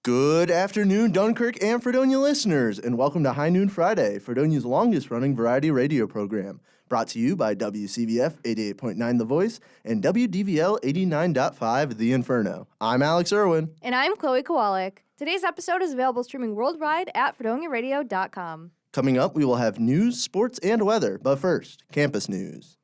Good afternoon, Dunkirk and Fredonia listeners, and welcome to High Noon Friday, Fredonia's longest-running variety radio program, brought to you by WCVF 88.9 The Voice and WDVL 89.5 The Inferno. I'm Alex Erwin. And I'm Chloe Kowalyk. Today's episode is available streaming worldwide at FredoniaRadio.com. Coming up, we will have news, sports, and weather, but first, campus news.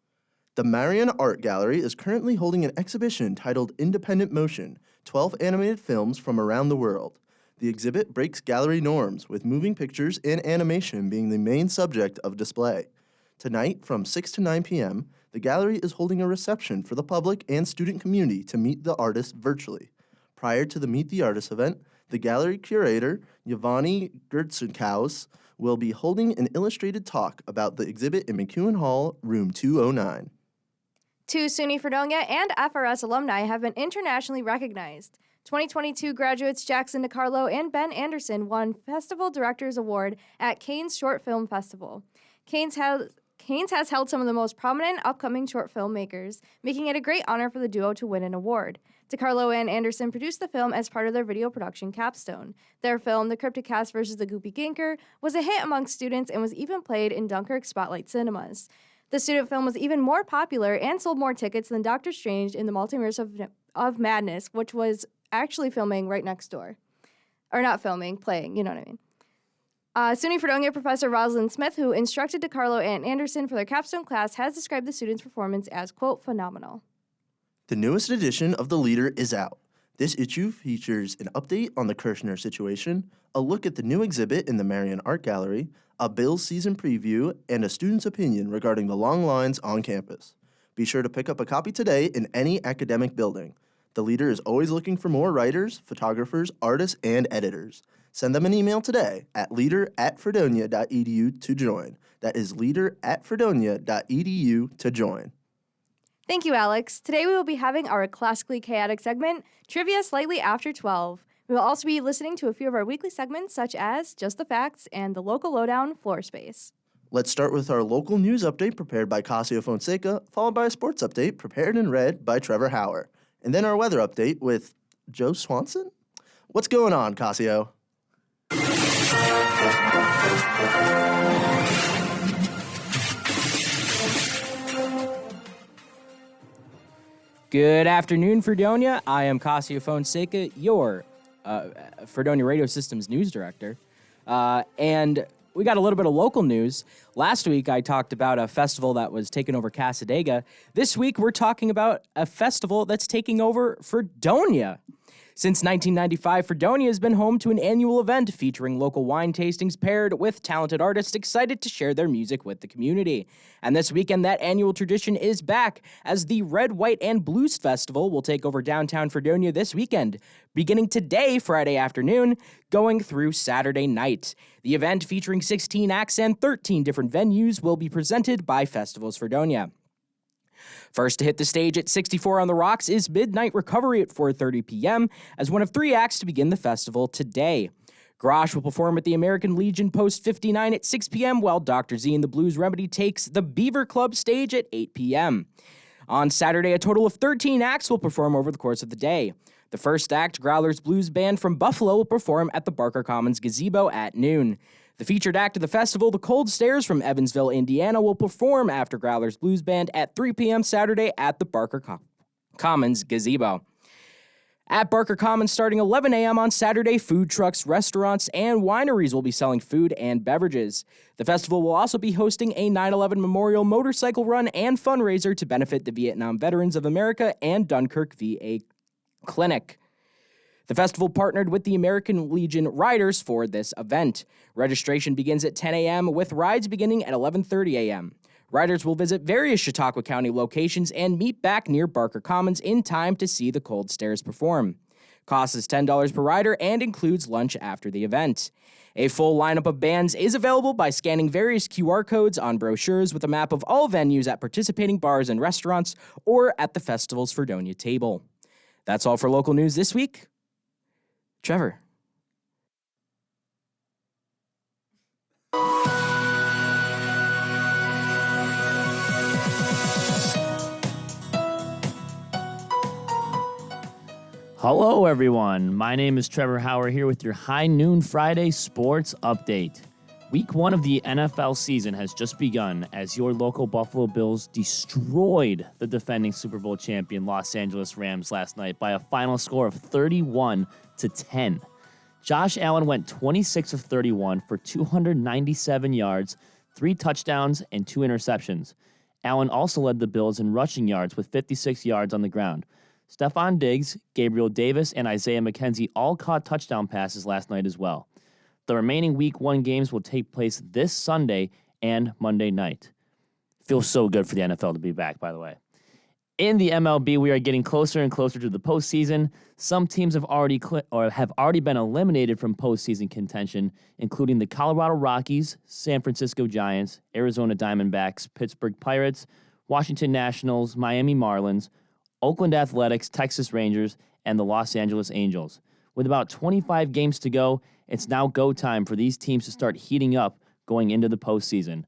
The Marion Art Gallery is currently holding an exhibition titled Independent Motion, 12 animated films from around the world. The exhibit breaks gallery norms, with moving pictures and animation being the main subject of display. Tonight, from 6 to 9 p.m., the gallery is holding a reception for the public and student community to meet the artist virtually. Prior to the Meet the Artist event, the gallery curator, Yvonne Gertzenkaus, will be holding an illustrated talk about the exhibit in McEwen Hall, room 209. Two SUNY Fredonia and FRS alumni have been internationally recognized. 2022 graduates Jackson DiCarlo and Ben Anderson won Festival Directors Award at Cannes Short Film Festival. Cannes has held some of the most prominent upcoming short filmmakers, making it a great honor for the duo to win an award. DiCarlo and Anderson produced the film as part of their video production capstone. Their film, The Cryptic Cast vs. the Goopy Ginker, was a hit among students and was even played in Dunkirk Spotlight Cinemas. The student film was even more popular and sold more tickets than Doctor Strange in the Multiverse of Madness, which was actually filming right next door. Or not filming, playing, you know what I mean. SUNY Fredonia professor Rosalind Smith, who instructed DiCarlo and Anderson for their capstone class, has described the students' performance as, quote, phenomenal. The newest edition of The Leader is out. This issue features an update on the Kirshner situation, a look at the new exhibit in the Marion Art Gallery, a Bills season preview, and a student's opinion regarding the long lines on campus. Be sure to pick up a copy today in any academic building. The Leader is always looking for more writers, photographers, artists, and editors. Send them an email today at leader@fredonia.edu to join. That is leader@fredonia.edu to join. Thank you, Alex. Today we will be having our classically chaotic segment, Trivia Slightly After 12. We will also be listening to a few of our weekly segments, such as Just the Facts and the Local Lowdown Floor Space. Let's start with our local news update prepared by Cascio Fonseca, followed by a sports update prepared and read by Trevor Hauer. And then our weather update with Joe Swanson? What's going on, Cascio? Good afternoon, Fredonia. I am Cascio Fonseca, your Fredonia Radio Systems news director. And we got a little bit of local news. Last week, I talked about a festival that was taking over Casadega. This week, we're talking about a festival that's taking over Fredonia. Since 1995, Fredonia has been home to an annual event featuring local wine tastings paired with talented artists excited to share their music with the community. And this weekend, that annual tradition is back as the Red, White, and Blues Festival will take over downtown Fredonia this weekend, beginning today, Friday afternoon, going through Saturday night. The event, featuring 16 acts and 13 different venues, will be presented by Festivals Fredonia. First to hit the stage at 64 on the Rocks is Midnight Recovery at 4:30 p.m. as one of 3 acts to begin the festival today. Grosh will perform at the American Legion Post 59 at 6 p.m., while Dr. Z and the Blues Remedy takes the Beaver Club stage at 8 p.m. On Saturday, a total of 13 acts will perform over the course of the day. The first act, Growlers Blues Band from Buffalo, will perform at the Barker Commons Gazebo at noon. The featured act of the festival, the Cold Stairs from Evansville, Indiana, will perform after Growlers Blues Band at 3 p.m. Saturday at the Barker Commons Gazebo. At Barker Commons, starting 11 a.m. on Saturday, food trucks, restaurants, and wineries will be selling food and beverages. The festival will also be hosting a 9/11 Memorial Motorcycle Run and fundraiser to benefit the Vietnam Veterans of America and Dunkirk VA Clinic. The festival partnered with the American Legion Riders for this event. Registration begins at 10 a.m., with rides beginning at 11:30 a.m. Riders will visit various Chautauqua County locations and meet back near Barker Commons in time to see the Cold Stairs perform. Cost is $10 per rider and includes lunch after the event. A full lineup of bands is available by scanning various QR codes on brochures with a map of all venues at participating bars and restaurants or at the festival's Fredonia table. That's all for local news this week. Trevor. Hello, everyone. My name is Trevor Hauer here with your High Noon Friday Sports Update. Week 1 of the NFL season has just begun as your local Buffalo Bills destroyed the defending Super Bowl champion Los Angeles Rams last night by a final score of 31-10. Josh Allen went 26 of 31 for 297 yards, 3 touchdowns, and 2 interceptions. Allen also led the Bills in rushing yards with 56 yards on the ground. Stephon Diggs, Gabriel Davis, and Isaiah McKenzie all caught touchdown passes last night as well. The remaining Week 1 games will take place this Sunday and Monday night. Feels so good for the NFL to be back, by the way. In the MLB, we are getting closer and closer to the postseason. Some teams have already been eliminated from postseason contention, including the Colorado Rockies, San Francisco Giants, Arizona Diamondbacks, Pittsburgh Pirates, Washington Nationals, Miami Marlins, Oakland Athletics, Texas Rangers, and the Los Angeles Angels. With about 25 games to go, it's now go time for these teams to start heating up going into the postseason.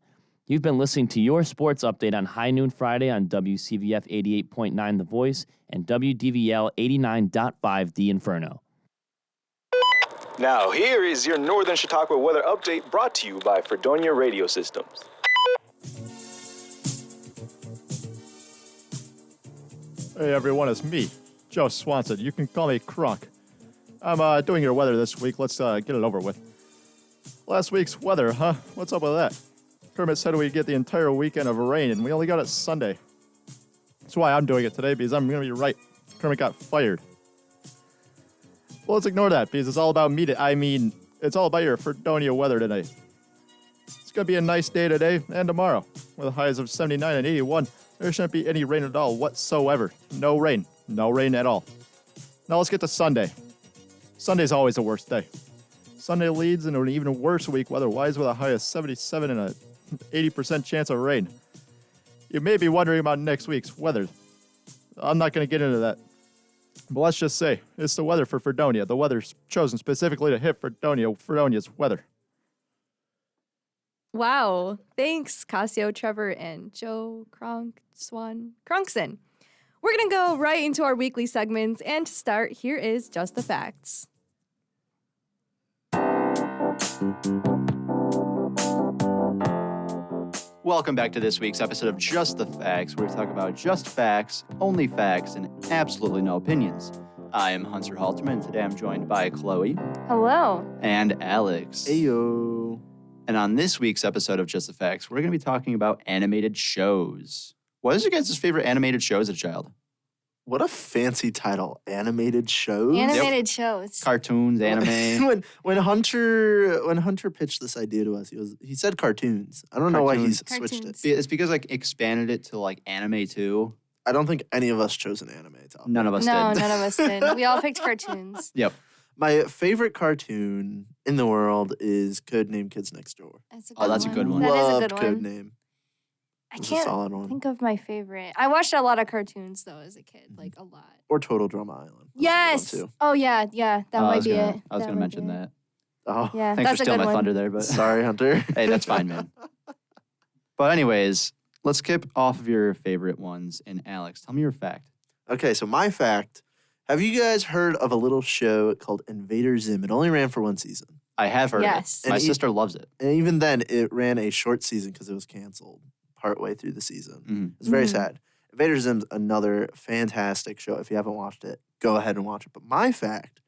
You've been listening to your sports update on High Noon Friday on WCVF 88.9 The Voice and WDVL 89.5 The Inferno. Now here is your Northern Chautauqua weather update brought to you by Fredonia Radio Systems. Hey everyone, it's me, Joe Swanson. You can call me Crunk. I'm doing your weather this week. Let's get it over with. Last week's weather, huh? What's up with that? Kermit said we'd get the entire weekend of rain, and we only got it Sunday. That's why I'm doing it today, because I'm going to be right. Kermit got fired. Well, let's ignore that, because it's all about me. It's all about your Fredonia weather tonight. It's going to be a nice day today and tomorrow, with highs of 79 and 81. There shouldn't be any rain at all whatsoever. No rain. No rain at all. Now let's get to Sunday. Sunday's always the worst day. Sunday leads into an even worse week weather-wise with a high of 77 and a 80% chance of rain. You may be wondering about next week's weather. I'm not going to get into that. But let's just say, it's the weather for Fredonia. The weather's chosen specifically to hit Fredonia's weather. Wow. Thanks, Cascio, Trevor, and Joe Crunkson. We're going to go right into our weekly segments, and to start, here is Just the Facts. Welcome back to this week's episode of Just the Facts, where we talk about just facts, only facts, and absolutely no opinions. I am Hunter Halterman, and today I'm joined by Chloe. Hello. And Alex. Ayo. And on this week's episode of Just the Facts, we're going to be talking about animated shows. What is your guys' favorite animated show as a child? What a fancy title. Animated shows? Animated shows. Cartoons, anime. when Hunter pitched this idea to us, he said cartoons. I don't know why he's switched it. It's because expanded it to anime too. I don't think any of us chose an anime topic. None of us did. No, none of us did. We all picked cartoons. Yep. My favorite cartoon in the world is Codename Kids Next Door. That's a good one. That is a Loved good one. Codename. I It's a solid can't one. think of my favorite. I watched a lot of cartoons, though, as a kid. A lot. Or Total Drama Island. That's a good Yes. one, too. Oh, yeah. That might be it. I was going to mention that. Oh, Yeah, Thanks that's for a stealing good my one. thunder there, but sorry, Hunter. hey, that's fine, man. But anyways, let's skip off of your favorite ones. And Alex, tell me your fact. Okay, so my fact. Have you guys heard of a little show called Invader Zim? It only ran for one season. I have heard Yes. it. My And sister loves it. And even then, it ran a short season because it was canceled partway through the season. Mhm. It's very Mhm. sad. Invader Zim's another fantastic show. If you haven't watched it, go ahead and watch it. But my fact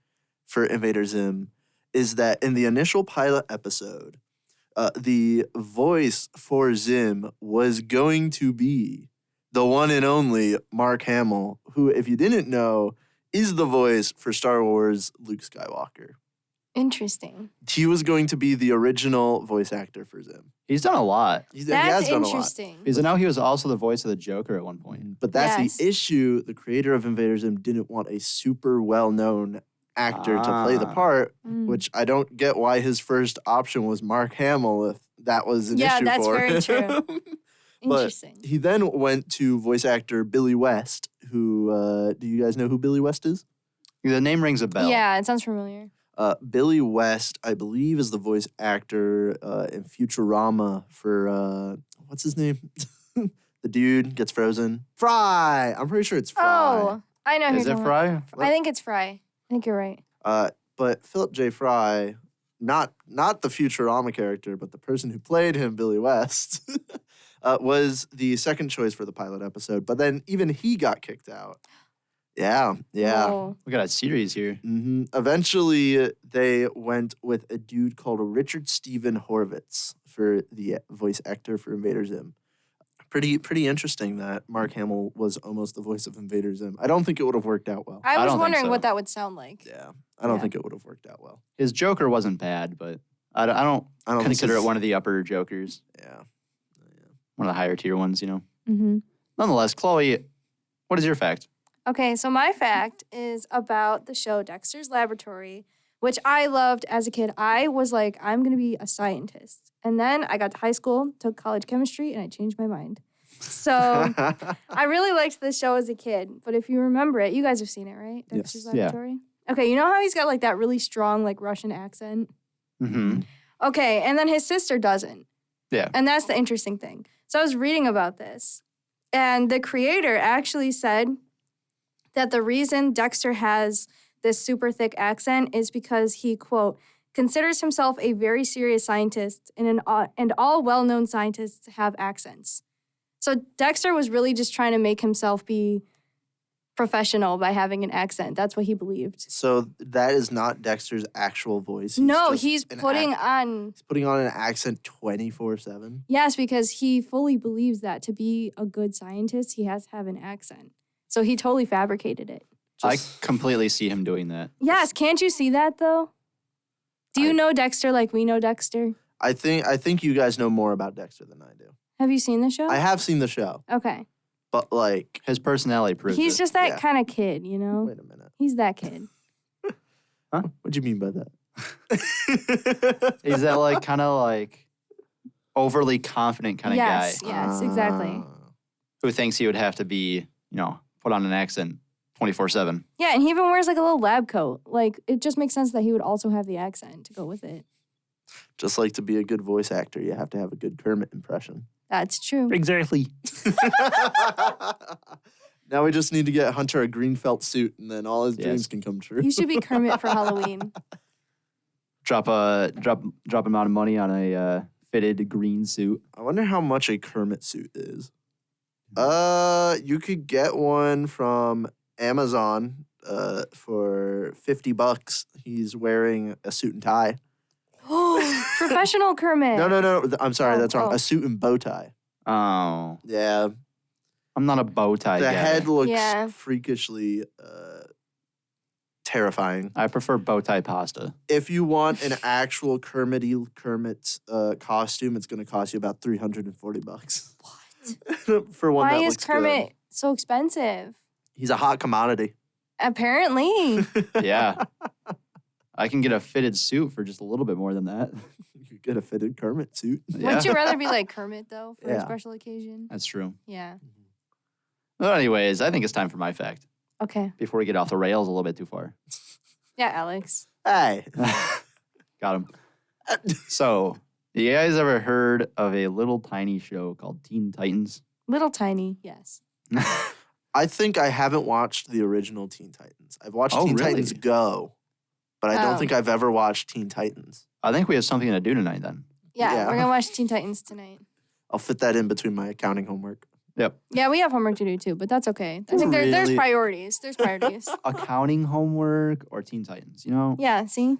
for Invader Zim is that in the initial pilot episode, the voice for Zim was going to be the one and only Mark Hamill, who, if you didn't know, is the voice for Star Wars Luke Skywalker. Interesting. He was going to be the original voice actor for Zim. He's done a lot. He has That's done a lot. interesting. Because now he was also the voice of the Joker at one point. But that's Yes. the issue. The creator of Invader Zim didn't want a super well-known actor to play the Ah. part, Mm. which I don't get why his first option was Mark Hamill if that was an Yeah, issue that's for very him. true. But Interesting. he then went to voice actor Billy West, who, do you guys know who Billy West is? The name rings a bell. Yeah, it sounds familiar. Billy West, I believe, is the voice actor in Futurama for, what's his name? The dude gets frozen. Fry! I'm pretty sure it's Fry. Oh, I know who Is you're it talking about. Fry? I think it's Fry. I think you're right. But Philip J. Fry, not the Futurama character, but the person who played him, Billy West, was the second choice for the pilot episode. But then even he got kicked out. Yeah. Whoa. We got a series here. Eventually, they went with a dude called Richard Steven Horvitz for the voice actor for Invader Zim. Pretty interesting that Mark Hamill was almost the voice of Invader Zim. I don't think it would have worked out well. I don't was think wondering so. what that would sound like. Yeah, I don't think it would have worked out well. His Joker wasn't bad, but I don't think consider it his- one of the upper Jokers. Yeah. One of the higher tier ones, Mm-hmm. Nonetheless, Chloe, what is your fact? Okay, so my fact is about the show Dexter's Laboratory, which I loved as a kid. I was like, I'm going to be a scientist. And then I got to high school, took college chemistry, and I changed my mind. So I really liked this show as a kid. But if you remember it, you guys have seen it, right? Dexter's Yes. Yeah. Laboratory? Okay, you know how he's got like that really strong like Russian accent? Mm-hmm. Okay, and then his sister doesn't. Yeah. And that's the interesting thing. So I was reading about this, and the creator actually said that the reason Dexter has this super thick accent is because he, quote, considers himself a very serious scientist, and all well-known scientists have accents. So Dexter was really just trying to make himself be professional by having an accent. That's what he believed. So that is not Dexter's actual voice. No, just he's an putting act- on... He's putting on an accent 24/7. Yes, because he fully believes that to be a good scientist, he has to have an accent. So he totally fabricated it. I completely see him doing that. Yes, can't you see that though? Do you know Dexter like we know Dexter? I think you guys know more about Dexter than I do. Have you seen the show? I have seen the show, Okay. but like, His personality proves He's it. just that Yeah. kind of kid, you know? wait a minute. He's that kid. What do you mean by that? He's that like kind of like overly confident kind of Yes, guy yes, exactly. who thinks he would have to be, put on an accent 24/7. Yeah, and he even wears like a little lab coat. Like, it just makes sense that he would also have the accent to go with it. Just like to be a good voice actor, you have to have a good Kermit impression. That's true. Exactly. Now we just need to get Hunter a green felt suit, and then all his Yes. dreams can come true. You should be Kermit for Halloween. Drop an amount of money on a fitted green suit. I wonder how much a Kermit suit is. You could get one from Amazon for $50. He's wearing a suit and tie. Professional Kermit. No. I'm sorry, Oh, that's wrong. oh. A suit and bow tie. Oh, Yeah. I'm not a bow tie The guy. head looks Yeah. freakishly terrifying. I prefer bow tie pasta. If you want an actual Kermit costume, it's going to cost you about $340. What? For one Why that is looks Kermit good. so expensive? He's a hot commodity. Apparently. Yeah. I can get a fitted suit for just a little bit more than that. You could get a fitted Kermit suit. Yeah. Wouldn't you rather be like Kermit, though, for a Yeah. special occasion? That's true. Yeah. Well, anyways, I think it's time for my fact Okay. before we get off the rails a little bit too far. Yeah, Alex. Hey. Got him. So, you guys ever heard of a little tiny show called Teen Titans? Little tiny, yes. I think I haven't watched the original Teen Titans. I've watched Oh, Teen really? Titans Go, but I don't Oh. think I've ever watched Teen Titans. I think we have something to do tonight then. Yeah, Yeah. we're going to watch Teen Titans tonight. I'll fit that in between my accounting homework. Yep. Yeah, we have homework to do, too, but that's okay. I think there's Really? priorities. There's priorities. Accounting homework or Teen Titans, Yeah, see?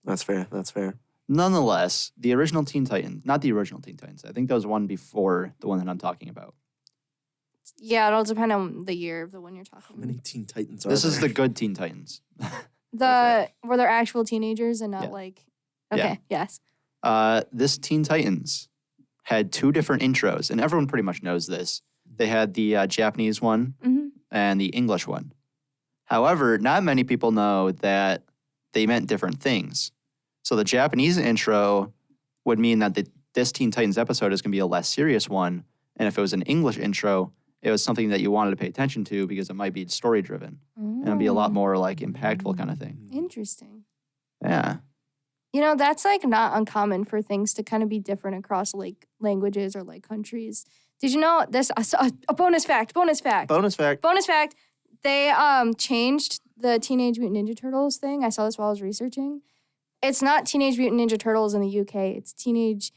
That's fair. That's fair. Nonetheless, the original Teen Titans, not the original Teen Titans. I think there was one before the one that I'm talking about. Yeah, it'll depend on the year of the one you're talking How many about. Teen Titans are This is there? the good Teen Titans. Were they actual teenagers and not Yeah. like... Yeah. Okay, yes. This Teen Titans had two different intros, and everyone pretty much knows this. They had the Japanese one Mm-hmm. and the English one. However, not many people know that they meant different things. So the Japanese intro would mean that this Teen Titans episode is going to be a less serious one, and if it was an English intro, it was something that you wanted to pay attention to because it might be story driven and it'd be a lot more like impactful kind of thing. Interesting. Yeah. You know, that's like not uncommon for things to kind of be different across like languages or like countries. Did you know this? A bonus fact. Bonus fact. Bonus fact. They changed the Teenage Mutant Ninja Turtles thing. I saw this while I was researching. It's not Teenage Mutant Ninja Turtles in the UK. It's Teenage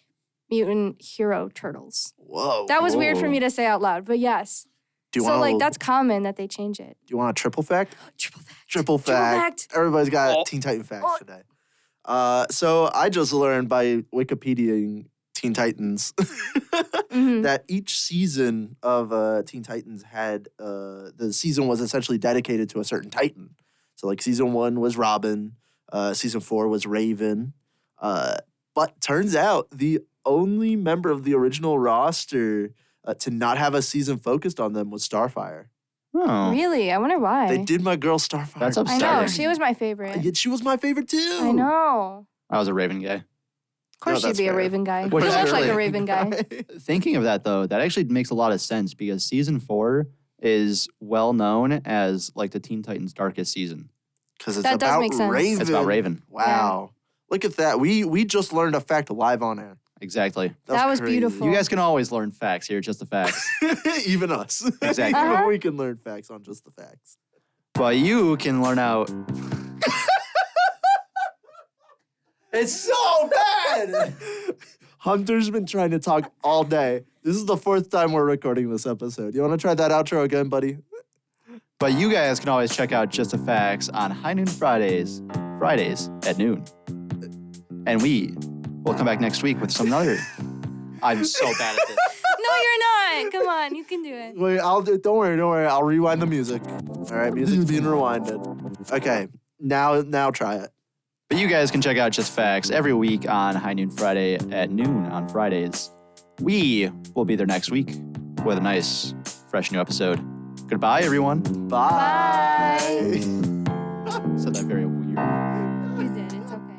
Mutant Hero Turtles. Whoa. That was weird for me to say out loud, but yes. Do you So, want that's common that they change it. Do you want a triple fact? Triple fact. Triple fact. Everybody's got Teen Titan facts today. So I just learned by Wikipediaing Teen Titans that each season of Teen Titans had the season was essentially dedicated to a certain Titan. So like season 1 was Robin, season 4 was Raven, but turns out the only member of the original roster to not have a season focused on them was Starfire. Oh. Really? I wonder why. They did my girl Starfire. That's I upsetting. know. She was my favorite. Yet she was my favorite too. I know. I was a Raven guy. Of course No, you'd be that's a fair. Raven guy. Which You is look like really- a Raven guy. Thinking of that, though, that actually makes a lot of sense because season 4 is well known as like the Teen Titans' darkest season. Because it's That does about make sense. Raven. It's about Raven. Wow. Look at that. We just learned a fact live on air. Exactly. That was crazy. beautiful. You guys can always learn facts here, just the facts. Even us. Exactly. Even we can learn facts on just the facts. But you can learn out. It's so bad. Hunter's been trying to talk all day. This is the 4th time we're recording this episode. You want to try that outro again, buddy? But you guys can always check out Just the Facts on High Noon Fridays at noon. And we will come back next week with some other. I'm so bad at this. No, you're not. Come on. You can do it. Wait, don't worry. I'll rewind the music. All right, music's being rewinded. Okay, now try it. But you guys can check out Just Facts every week on High Noon Friday at noon on Fridays. We will be there next week with a nice, fresh new episode. Goodbye, everyone. Bye. Said that very weird. You did. It's okay.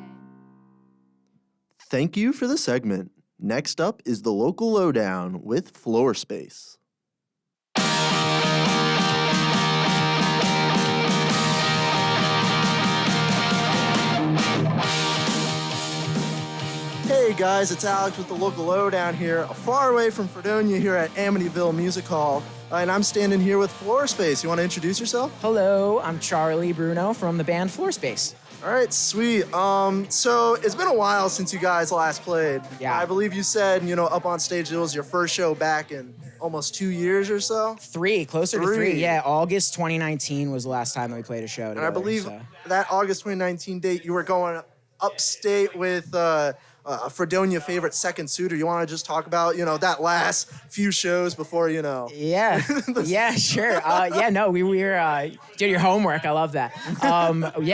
Thank you for the segment. Next up is the local lowdown with Floor Space. Hey guys, it's Alex with the local lowdown here, far away from Fredonia here at Amityville Music Hall. And I'm standing here with Floor Space. You want to introduce yourself? Hello, I'm Charlie Bruno from the band Floor Space. All right, sweet. So it's been a while since you guys last played. Yeah. I believe you said, up on stage, it was your first show back in almost 2 years or so. Closer to 3. Yeah, August 2019 was the last time that we played a show together. And I believe so. that August 2019 date, you were going upstate with a Fredonia favorite, Second Suitor. You want to just talk about, that last few shows before, Yeah, yeah, sure. We were did your homework. I love that.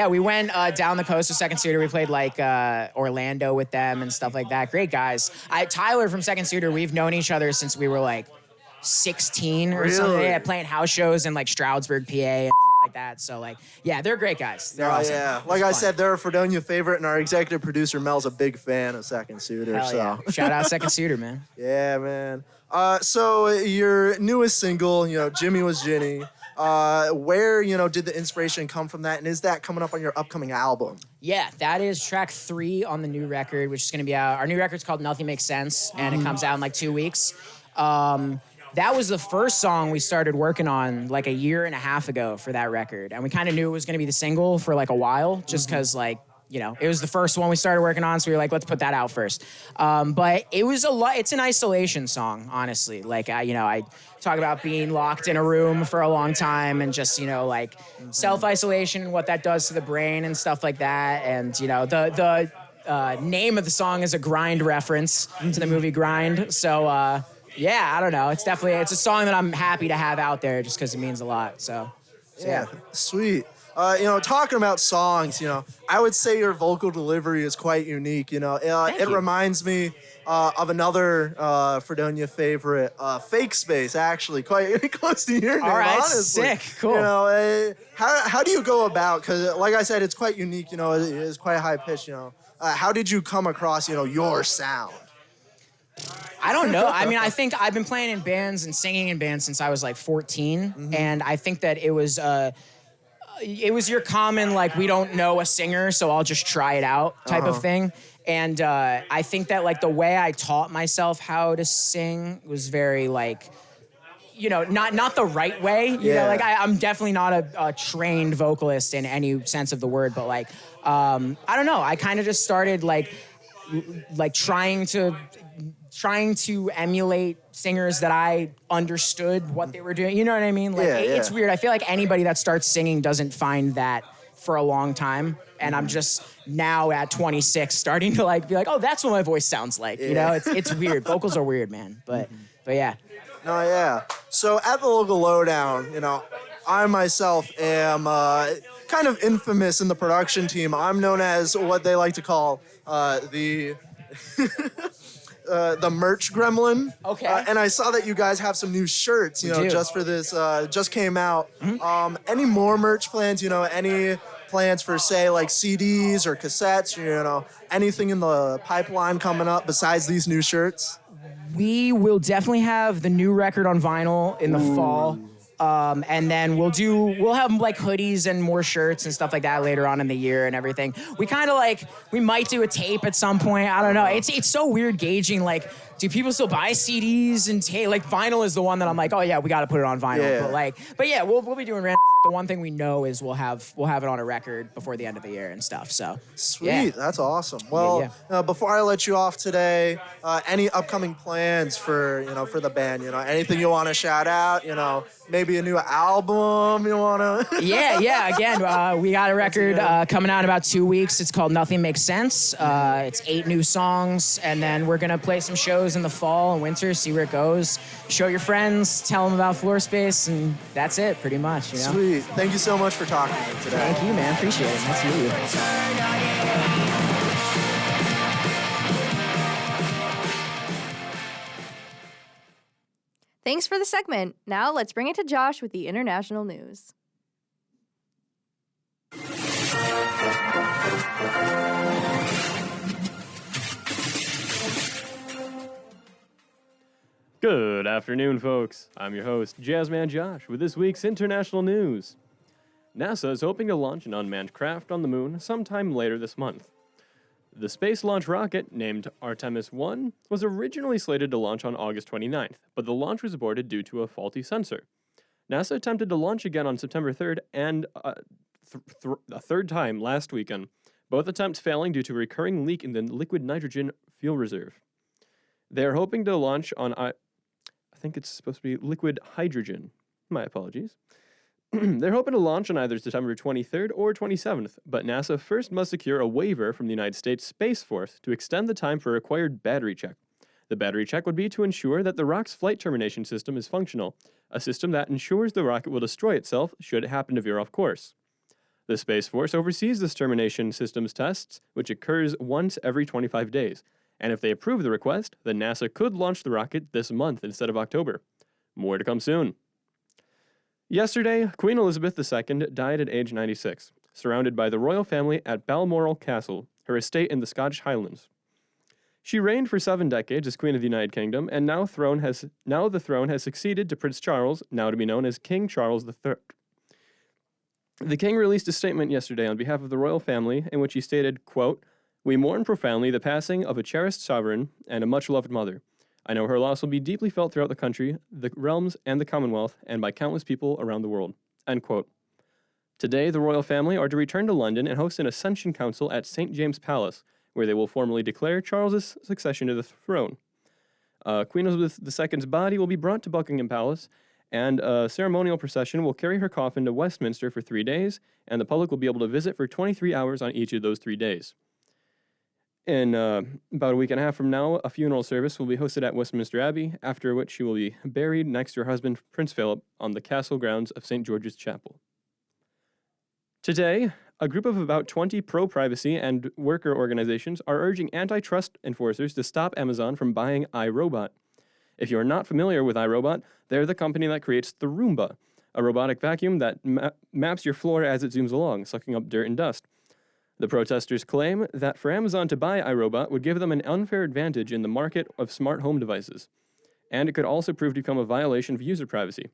We went down the coast with Second Suitor. We played like Orlando with them and stuff like that. Great guys. Tyler from Second Suitor, we've known each other since we were like 16 or something. Really? Yeah, playing house shows in like Stroudsburg, PA and like that. So like, yeah, they're great guys. They're awesome. Yeah. It's Like I fun. said, they're a Fredonia favorite, and our executive producer, Mel's a big fan of Second Suitor. Hell so. yeah. Shout out Second Suitor, man. Yeah, man. So your newest single, Jimmy Was Ginny. Where, did the inspiration come from that? And is that coming up on your upcoming album? Yeah, that is track 3 on the new record, which is going to be out. Our new record's called Nothing Makes Sense, and it comes out in like 2 weeks. That was the first song we started working on like a year and a half ago for that record. And we kind of knew it was going to be the single for like a while, just because like, it was the first one we started working on. So we were like, let's put that out first. But it was it's an isolation song, honestly. Like, I talk about being locked in a room for a long time and just, self-isolation and what that does to the brain and stuff like that. And, the name of the song is a Grind reference to the movie Grind. So, yeah, I don't know. It's a song that I'm happy to have out there just because it means a lot. So yeah. Sweet. Talking about songs, I would say your vocal delivery is quite unique. It you. reminds me of another Fredonia favorite, Fake Space, actually, quite close to your name, All right, honestly. sick, cool. How do you go about, because like I said, it's quite unique, it's quite high pitched, how did you come across, your sound? I don't know. I mean, I think I've been playing in bands and singing in bands since I was like 14. And I think that it was your common, like, we don't know a singer, so I'll just try it out type of thing. And I think that, like, the way I taught myself how to sing was very, like, not the right way. You know, like I'm definitely not a trained vocalist in any sense of the word, but like, I don't know. I kind of just started like trying to emulate singers that I understood what they were doing. You know what I mean? Like it's weird. I feel like anybody that starts singing doesn't find that for a long time. And I'm just now at 26 starting to like be like, oh, that's what my voice sounds like. You know, it's weird. Vocals are weird, man. But yeah. No, yeah. So at the local lowdown, you know, I myself am kind of infamous in the production team. I'm known as what they like to call the merch gremlin. Okay. And I saw that you guys have some new shirts, you know, just for this, just came out. Any more merch plans, you know, any plans for, say, like CDs or cassettes, you know, anything in the pipeline coming up besides these new shirts? We will definitely have the new record on vinyl in the fall. And then we'll have like hoodies and more shirts and stuff like that later on in the year and everything. We kind of we might do a tape at some point. I don't know. It's so weird gauging, like, do people still buy CDs and tape? Like vinyl is the one that I'm like, oh yeah, we got to put it on vinyl. Yeah. But yeah, we'll be doing random. The one thing we know is we'll have it on a record before the end of the year and stuff. So sweet, that's awesome. Well, before I let you off today, any upcoming plans for the band? You know, anything you want to shout out? You know, maybe a new album you want to? Yeah. Again, we got a record coming out in about 2 weeks. It's called Nothing Makes Sense. It's 8 new songs, and then we're gonna play some shows in the fall and winter. See where it goes. Show your friends. Tell them about Floor Space, and that's it, pretty much. You know? Sweet. Thank you so much for talking to me today. Thank you, man. Appreciate it. Nice to meet you. Thanks for the segment. Now let's bring it to Josh with the international news. Good afternoon, folks. I'm your host, Jazzman Josh, with this week's international news. NASA is hoping to launch an unmanned craft on the moon sometime later this month. The space launch rocket, named Artemis 1, was originally slated to launch on August 29th, but the launch was aborted due to a faulty sensor. NASA attempted to launch again on September 3rd and a third time last weekend, both attempts failing due to a recurring leak in the liquid nitrogen fuel reserve. They are hoping to launch on, I think it's supposed to be liquid hydrogen. My apologies. They're hoping to launch on either September 23rd or 27th, but NASA first must secure a waiver from the United States Space Force to extend the time for a required battery check. The battery check would be to ensure that the rocket's flight termination system is functional, a system that ensures the rocket will destroy itself should it happen to veer off course. The Space Force oversees this termination system's tests, which occurs once every 25 days. And if they approve the request, then NASA could launch the rocket this month instead of October. More to come soon. Yesterday, Queen Elizabeth II died at age 96, surrounded by the royal family at Balmoral Castle, her estate in the Scottish Highlands. She reigned for 7 decades as Queen of the United Kingdom, and now the throne has succeeded to Prince Charles, now to be known as King Charles III. The king released a statement yesterday on behalf of the royal family in which he stated, quote, "We mourn profoundly the passing of a cherished sovereign and a much-loved mother. I know her loss will be deeply felt throughout the country, the realms, and the Commonwealth, and by countless people around the world." End quote. Today, the royal family are to return to London and host an Ascension Council at St. James Palace, where they will formally declare Charles's succession to the throne. Queen Elizabeth II's body will be brought to Buckingham Palace, and a ceremonial procession will carry her coffin to Westminster for 3 days, and the public will be able to visit for 23 hours on each of those 3 days. In about a week and a half from now, a funeral service will be hosted at Westminster Abbey, after which she will be buried next to her husband, Prince Philip, on the castle grounds of St. George's Chapel. Today, a group of about 20 pro-privacy and worker organizations are urging antitrust enforcers to stop Amazon from buying iRobot. If you're not familiar with iRobot, they're the company that creates the Roomba, a robotic vacuum that maps your floor as it zooms along, sucking up dirt and dust. The protesters claim that for Amazon to buy iRobot would give them an unfair advantage in the market of smart home devices, and it could also prove to become a violation of user privacy.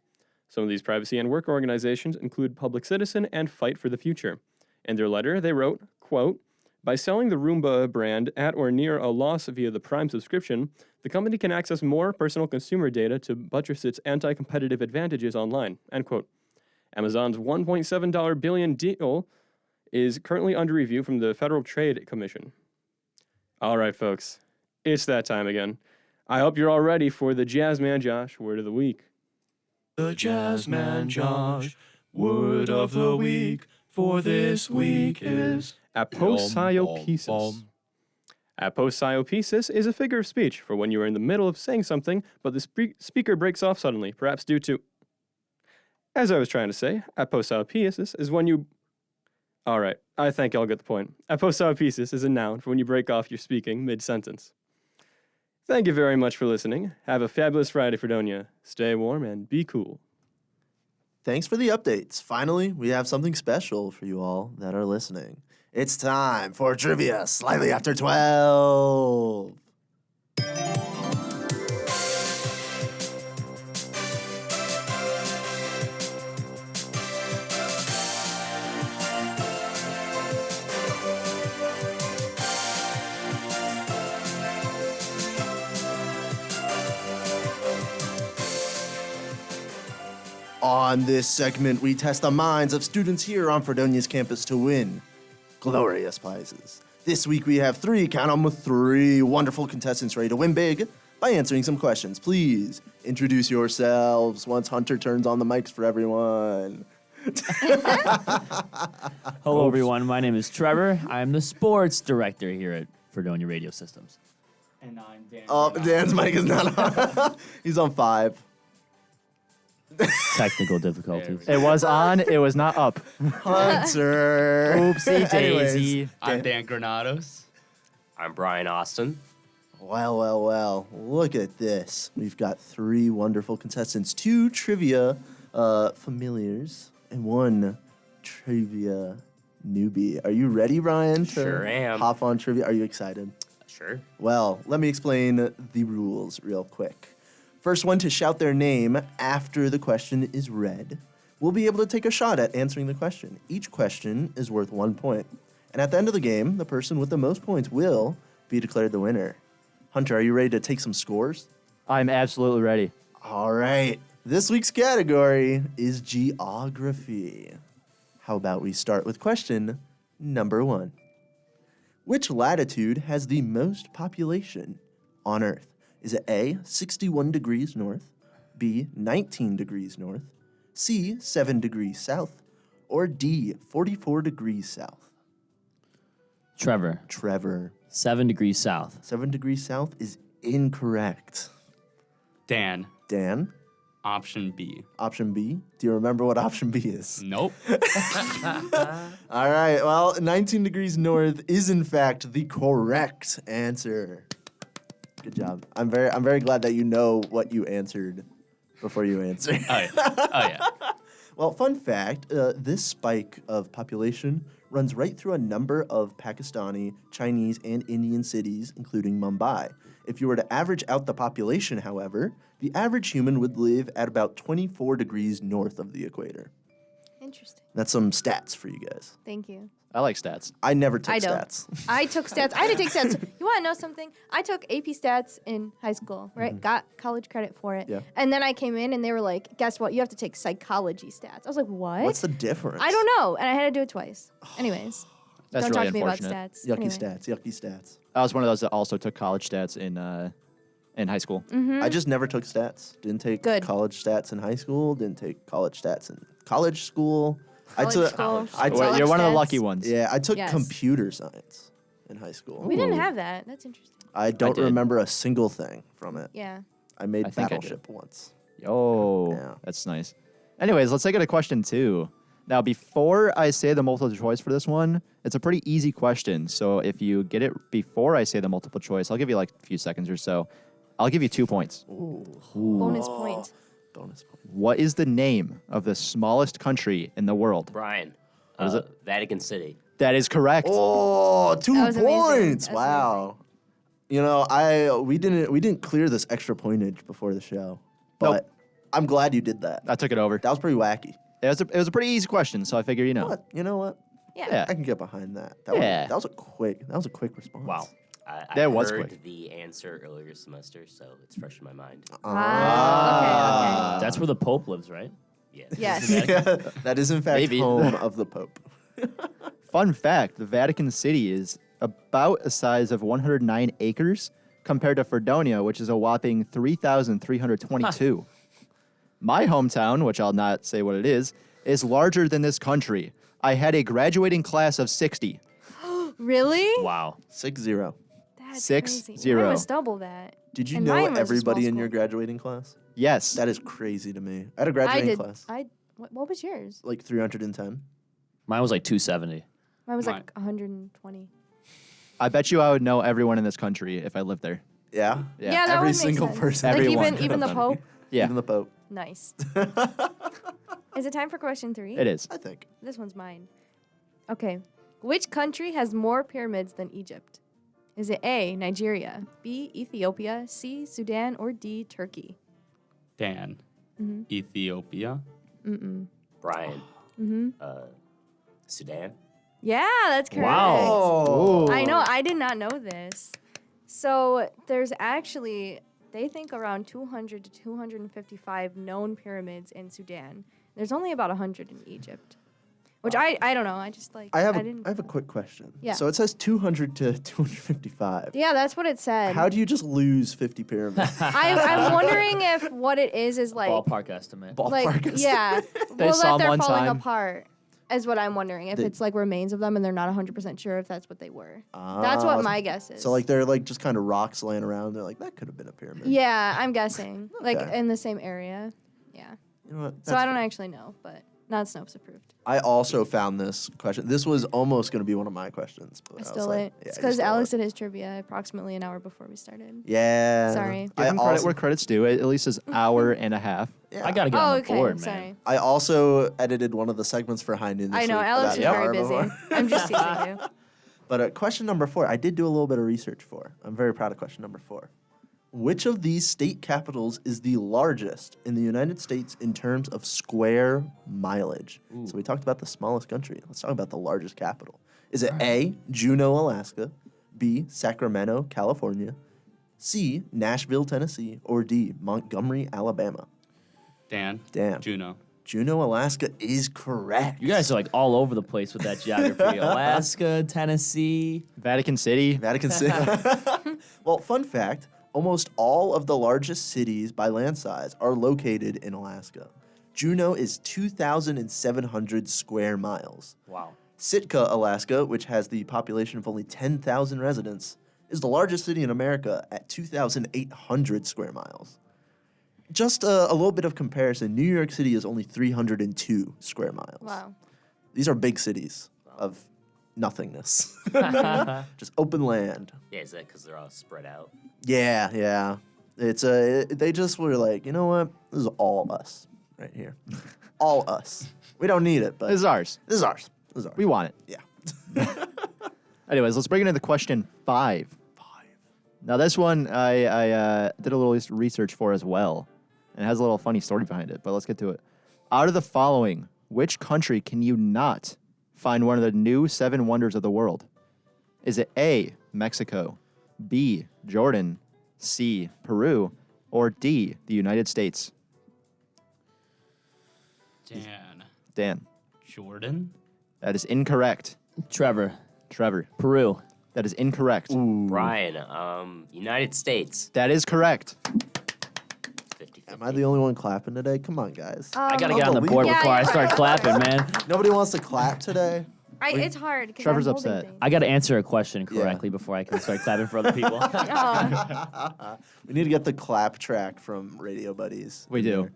Some of these privacy and work organizations include Public Citizen and Fight for the Future. In their letter, they wrote, quote, By selling the Roomba brand at or near a loss via the Prime subscription, the company can access more personal consumer data to buttress its anti-competitive advantages online, end quote. Amazon's $1.7 billion deal is currently under review from the Federal Trade Commission. All right, folks, it's that time again. I hope you're all ready for the Jazzman Josh Word of the Week. The Jazzman Josh Word of the Week for this week is Aposiopesis. Aposiopesis is a figure of speech for when you are in the middle of saying something, but the speaker breaks off suddenly, perhaps due to... As I was trying to say, aposiopesis is when you... All right, I think I'll get the point. Aposiopesis is a noun for when you break off your speaking mid-sentence. Thank you very much for listening. Have a fabulous Friday, Fredonia. Stay warm and be cool. Thanks for the updates. Finally, we have something special for you all that are listening. It's time for trivia slightly after 12. On this segment, we test the minds of students here on Fredonia's campus to win glorious prizes. This week, we have count 'em, three wonderful contestants ready to win big by answering some questions. Please introduce yourselves once Hunter turns on the mics for everyone. Hello, everyone. My name is Trevor. I'm the sports director here at Fredonia Radio Systems. And I'm Dan. Oh, Dan's mic is not on. He's on 5. Technical difficulties. It was on, it was not up. Hunter. Oopsie daisy. Anyways, I'm Dan Granados. I'm Brian Austin. Well. Look at this. We've got 3 wonderful contestants, 2 trivia familiars, and 1 trivia newbie. Are you ready, Ryan? Sure am. Hop on trivia. Are you excited? Sure. Well, let me explain the rules real quick. First one to shout their name after the question is read will be able to take a shot at answering the question. Each question is worth 1 point. And at the end of the game, the person with the most points will be declared the winner. Hunter, are you ready to take some scores? I'm absolutely ready. All right. This week's category is geography. How about we start with question number 1? Which latitude has the most population on Earth? Is it A, 61 degrees north, B, 19 degrees north, C, 7 degrees south, or D, 44 degrees south? Trevor. 7 degrees south. 7 degrees south is incorrect. Dan. Dan? Option B. Option B? Do you remember what option B is? Nope. All right, well, 19 degrees north is in fact the correct answer. Good job. I'm very glad that you know what you answered before you answered. Oh, yeah. Well, fun fact, this spike of population runs right through a number of Pakistani, Chinese, and Indian cities, including Mumbai. If you were to average out the population, however, the average human would live at about 24 degrees north of the equator. Interesting. That's some stats for you guys. Thank you. I like stats. I never took I don't. stats. I took stats. I had to take stats. You want to know something? I took AP stats in high school, right? Got college credit for it. Yeah. And then I came in and they were like, guess what? You have to take psychology stats. I was like, what? What's the difference? I don't know. And I had to do it twice. Anyways. That's don't really talk to me about unfortunate. stats. Yucky Anyway. stats. I was one of those that also took college stats in high school. I just never took stats. Didn't take Good. college stats in high school. Didn't take college stats in college school. College school. I Well, College you're one of the stats. lucky ones. Yeah, I took Yes. computer science in high school. We didn't have that. That's interesting. I don't did. remember a single thing from it. Yeah. I made I think I did. Battleship once. Oh, Yeah. that's nice. Anyways, let's take it to question 2. Now, before I say the multiple choice for this one, it's a pretty easy question. So if you get it before I say the multiple choice, I'll give you like a few seconds or so. I'll give you 2 points. Bonus point. Bonus point. What is the name of the smallest country in the world? Brian. What is it? Vatican City. That is correct. Oh, 2 That was amazing. points! That's Wow. You know, we didn't clear this extra pointage before the show, but Nope. I'm glad you did that. I took it over. That was pretty wacky. It was a pretty easy question, so I figure you know. You know what? Yeah. I can get behind that. Yeah. That was a quick response. Wow. I That was heard quick. the answer earlier semester, so it's fresh in my mind. Okay. That's where the Pope lives, right? Yes. Yes. Yeah, that is in fact Maybe. home of the Pope. Fun fact, the Vatican City is about a size of 109 acres compared to Fredonia, which is a whopping 3,322. My hometown, which I'll not say what it is larger than this country. I had a graduating class of 60. Really? Wow. 6-0. That's 6-0. crazy. Mine was double that. Did you And know mine was a everybody small in your school. graduating class? Yes. That is crazy to me. I had a I graduating did. class, What was yours? like 310. Mine was like 270. Mine was like 120. I bet you I would know everyone in this country if I lived there. Yeah. Yeah. that Every would make single sense. person. Like Everyone. even the Pope. Yeah, Even the Pope. Nice. Is it time for question 3? it is. I think. This one's mine. Okay. Which country has more pyramids than Egypt? Is it A, Nigeria, B, Ethiopia, C, Sudan, or D, Turkey? Dan. Mm-hmm. Ethiopia. Brian. Mm-hmm. Sudan. Yeah, that's correct. Oh. I know. I did not know this. So there's actually, they think around 200 to 255 known pyramids in Sudan. There's only about 100 in Egypt. Which I don't know. I just like I have didn't. a quick question. Yeah. So it says 200 to 255. Yeah, that's what it said. How do you just lose 50 pyramids? I'm wondering if what it is like Ballpark estimate. like Ballpark estimate. yeah, They well saw that 'em they're one falling time. apart is what I'm wondering. If They- it's like remains of them and they're not 100% sure if that's what they were. That's what my guess is. So like they're like just kind of rocks laying around. They're like that could have been a pyramid. yeah, I'm guessing like Okay. in the same area. Yeah. You know what? So I don't actually know, but not Snopes approved. I also found this question. This was almost going to be one of my questions. But I was stole like, it. yeah, It's you because stole Alex it. did his trivia approximately an hour before we started. Yeah. Sorry. Give him credit also- where credit's due. At least it's hour and a half. Yeah. I got to get Oh, on the okay. board, man. Sorry. I also edited one of the segments for High Noon this I know week Alex about is an very hour busy. before. I'm just teasing you. But question number 4, I did do a little bit of research for. I'm very proud of question number 4. Which of these state capitals is the largest in the United States in terms of square mileage? So we talked about the smallest country. Let's talk about the largest capital. Is it A, Juneau, Alaska, B, Sacramento, California, C, Nashville, Tennessee, or D, Montgomery, Alabama? Dan. Dan. Juneau. Juneau, Alaska is correct. You guys are like all over the place with that geography. Alaska, Tennessee. Vatican City. Vatican City. Well, fun fact, almost all of the largest cities by land size are located in Alaska. Juneau is 2,700 square miles. Wow. Sitka, Alaska, which has the population of only 10,000 residents, is the largest city in America at 2,800 square miles. Just a little bit of comparison, New York City is only 302 square miles. Wow. These are big cities of nothingness. Just open land. Yeah, is that because they're all spread out? Yeah, yeah. It's they just were like, you know what? This is all us right here. All us. We don't need it, but This is ours. This is ours. This is ours. We want it. Yeah. Anyways, let's bring it into question 5. Now, this one I did a little research for as well, and it has a little funny story behind it, but let's get to it. Out of the following, which country can you not find one of the new 7 wonders of the world? Is it A, Mexico, B, Jordan, C, Peru, or D, the United States? Dan. Jordan. That is incorrect. Trevor. Peru. That is incorrect. Brian, United States. That is correct. 50-50. Am I the only one clapping today? Come on, guys. I got to get on the board Yeah, before I you're start right. clapping, man. Nobody wants to clap today. It's hard. 'Cause Trevor's I'm holding upset. things. I got to answer a question correctly before I can start clapping for other people. Oh, We need to get the clap track from Radio Buddies. We do.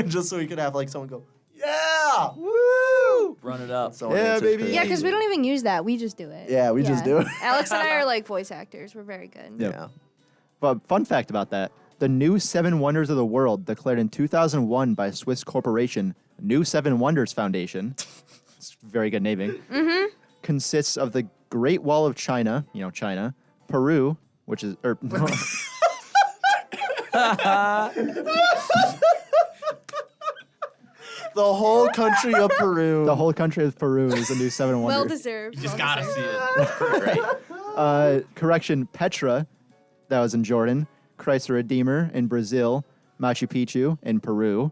Just so we could have like someone go, yeah, woo! Run it up. Someone Yeah, answers baby. correctly. yeah, because we don't even use that. We just do it. Yeah, we just do it. Alex and I are like voice actors. We're very good. Yep. Yeah. But fun fact about that, the new 7 Wonders of the World declared in 2001 by Swiss corporation, New 7 Wonders Foundation, it's very good naming, consists of the Great Wall of China, China, Peru, which is, The whole country of Peru. The whole country of Peru is a new 7 wonder. Well deserved. You just well gotta see deserved. it. Great. Correction, Petra, that was in Jordan. Christ the Redeemer in Brazil. Machu Picchu in Peru.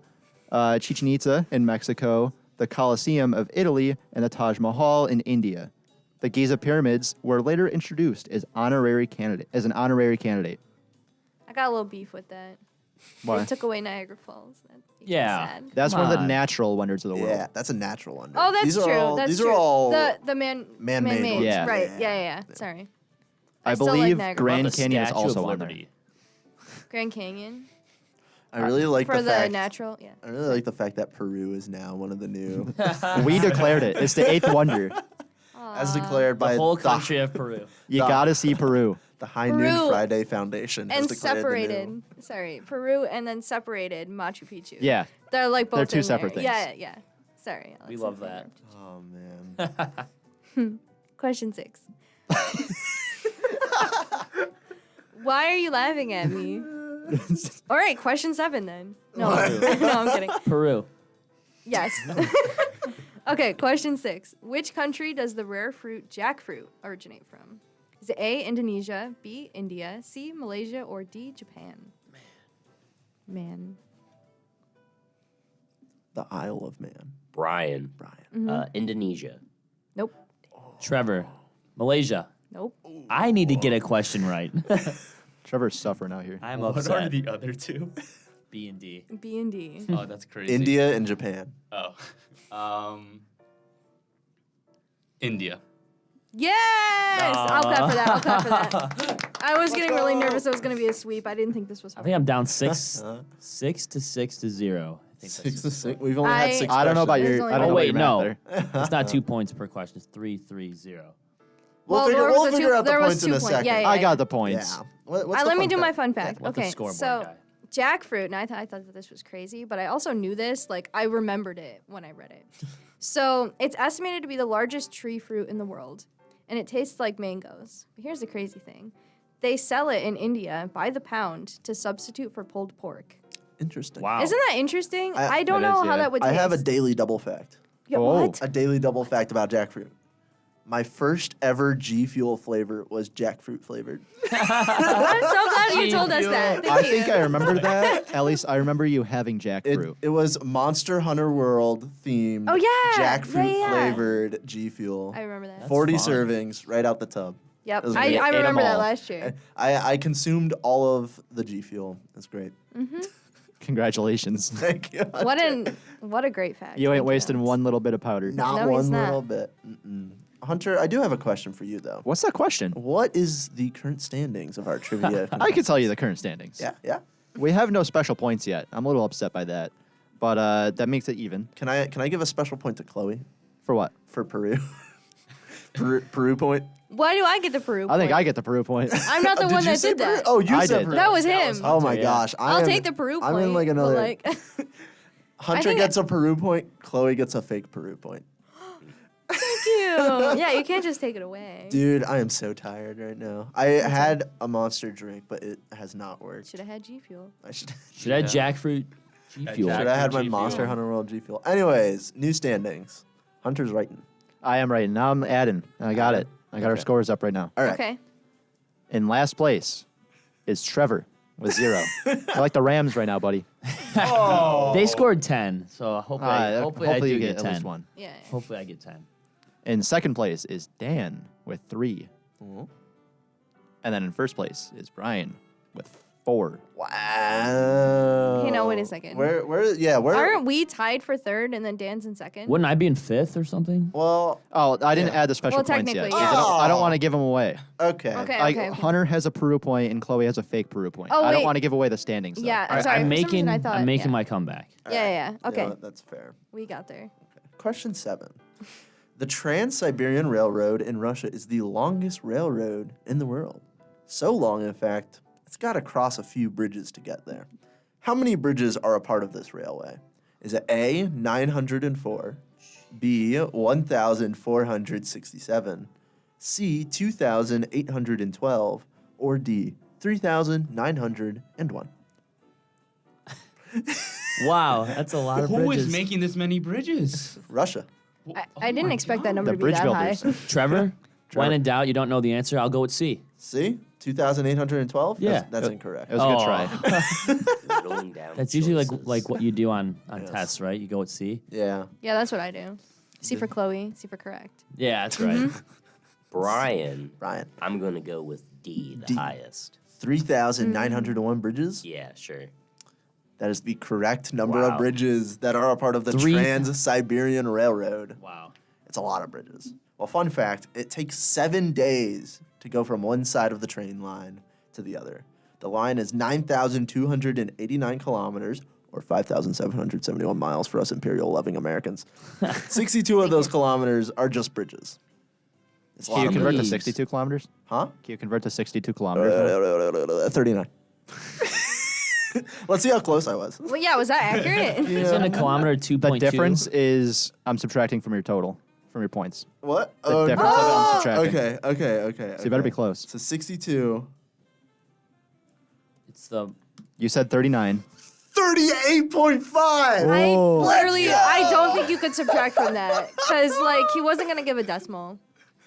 Chichen Itza in Mexico. The Colosseum of Italy, and the Taj Mahal in India. The Giza pyramids were later introduced as an honorary candidate. I got a little beef with that. Why? They took away Niagara Falls. That makes me Yeah. sad. That's Come one of the on. natural wonders of the world. Yeah, that's a natural wonder. Oh, that's these are true. All, That's these true. are all the man-made. ones. Yeah. Right. Yeah. Sorry. I still like believe Niagara Grand The Canyon is Statue also of on there. Liberty. Grand Canyon I really like for the the fact. natural. Yeah. I really like the fact that Peru is now one of the new, We declared it. It's the 8th wonder. as declared by The whole country of Peru. You The- gotta see Peru. the High Peru Noon Friday Foundation. has And declared the separated. new- Sorry, Peru, and then separated Machu Picchu. Yeah. They're like both. They're two in separate there. things. Yeah. Sorry. We Alex, love I that. interrupted Oh man. Question 6. Why are you laughing at me? All right, question 7 then. No, no, I'm kidding. Peru. Yes. Okay, question 6. Which country does the rare fruit jackfruit originate from? Is it A, Indonesia, B, India, C, Malaysia, or D, Japan? Man. The Isle of Man. Brian. Indonesia. Nope. Trevor. Malaysia. Nope. I need to get a question right. Trevor's suffering out here. I'm What are upset. the other two? B and D. B and D. Oh, that's crazy. India and Japan. Oh. India. Yes! I'll clap for that. I was getting really nervous it was going to be a sweep. I didn't think this was I hard. think I'm down 6 to 0. I think 6 to 6. We've only had I- 6. I don't know about There's your. only I don't Oh know wait, about your no. math there. It's not 2 points per question. It's 3-3-0. We'll there was figure a out the there was points in 2 a points. second. Yeah. I got the points. Yeah. What's the Let me fun do my fact? fun fact. Let the Okay, scoreboard so guy. jackfruit, and I thought that this was crazy, but I also knew this. Like, I remembered it when I read it. So it's estimated to be the largest tree fruit in the world, and it tastes like mangoes. But here's the crazy thing. They sell it in India by the pound to substitute for pulled pork. Interesting. Wow. Isn't that interesting? I don't That know is, how yeah. that would I taste. have a daily double fact. Yeah, Oh. what? A daily double fact about jackfruit. My first ever G Fuel flavor was jackfruit flavored. I'm so glad you told us that. Thank I you. think I remember that. At least I remember you having jackfruit. It was Monster Hunter World themed. Oh, yeah. Jackfruit Yeah. flavored G Fuel. I remember that. 40 fun. servings right out the tub. Yep. Those are I great. I Ate 'em remember that all. last year. I consumed all of the G Fuel. It's great. Congratulations. Thank you. What a great fact. You ain't Thank wasting one little bit of powder. Not No, he's one not. little bit. Mm-mm. Hunter, I do have a question for you though. What's that question? What is the current standings of our trivia? I can tell you the current standings. Yeah. We have no special points yet. I'm a little upset by that. But that makes it even. Can I give a special point to Chloe For what? for Peru? Peru point. Why do I get the Peru? I think point? I get the Peru point. I'm not the Did one you that say did Peru? that. Oh, you I said did. Peru. That was him. Oh my yeah. gosh. I'll take the Peru point. I'm in like but, another. like, Hunter think gets a Peru point. Chloe gets a fake Peru point. thank you. Yeah, you can't just take it away. Dude, I am so tired right now. I had a monster drink, but it has not worked. Should have had G Fuel. I should. Should I have jackfruit G Fuel? Should I had my G Monster Fuel. Hunter World G Fuel. Anyways, new standings. Hunter's writing. I am right. Now I'm adding. I got it. I got our Okay. scores up right now. All right. Okay. In last place is Trevor with 0. I like the Rams right now, buddy. They scored 10, so hopefully I do you get get 10. at least 1. Yeah. Hopefully I get 10. In second place is Dan with 3. Mhm. And then in first place is Brian with 4. Wow. Okay, now wait a second. Where? Aren't we tied for third and then Dan's in second? Wouldn't I be in 5th or something? Well, Oh, I didn't add the special Well, points yet. technically, 'cause yeah. I don't want to give them away. okay. Okay. Like, okay. Hunter has a Peru point and Chloe has a fake Peru point. Oh, I don't wait. want to give away the standings. Though. Yeah, All right, sorry. I'm for some making reason I thought, I'm making yeah. my comeback. Yeah. Okay. That's fair. We got there. Question 7. The Trans-Siberian Railroad in Russia is the longest railroad in the world. So long, in fact, it's got to cross a few bridges to get there. How many bridges are a part of this railway? Is it A, 904, B, 1,467, C, 2,812, or D, 3,901? Wow, that's a lot of Who bridges. is making this many bridges? Russia. I didn't expect that number The to be bridge that builders. high. Trevor? When in doubt, you don't know the answer, I'll go with C. See? 2,812? Yeah. That's incorrect. It was a good try. Whittling down That's usually choices. like what you do on Yes. tests, right? You go with C. Yeah. Yeah, that's what I do. C for Chloe, C for correct. Yeah, that's right. Brian. Brian. I'm gonna go with D, the D. highest. 3,901 bridges? Yeah, sure. That is the correct number Wow. of bridges that are a part of the Three- Trans-Siberian Railroad. Wow. It's a lot of bridges. Well, fun fact, it takes 7 days to go from one side of the train line to the other. The line is 9,289 kilometers, or 5,771 miles for us imperial-loving Americans. 62 of those kilometers are just bridges. It's a Can lot you of convert to bridges. 62 kilometers? Huh? Can you convert to 62 kilometers? 39. Let's see how close I was. Well, yeah, was that accurate? Isn't a kilometer 2.2? The difference is I'm subtracting from your total, from your points. What? The difference of it I'm subtracting. Okay. So you better be close. So 62. It's the You said 39. 38.5! I Oh. literally, Let's go! I don't think you could subtract from that. Because, like, he wasn't going to give a decimal.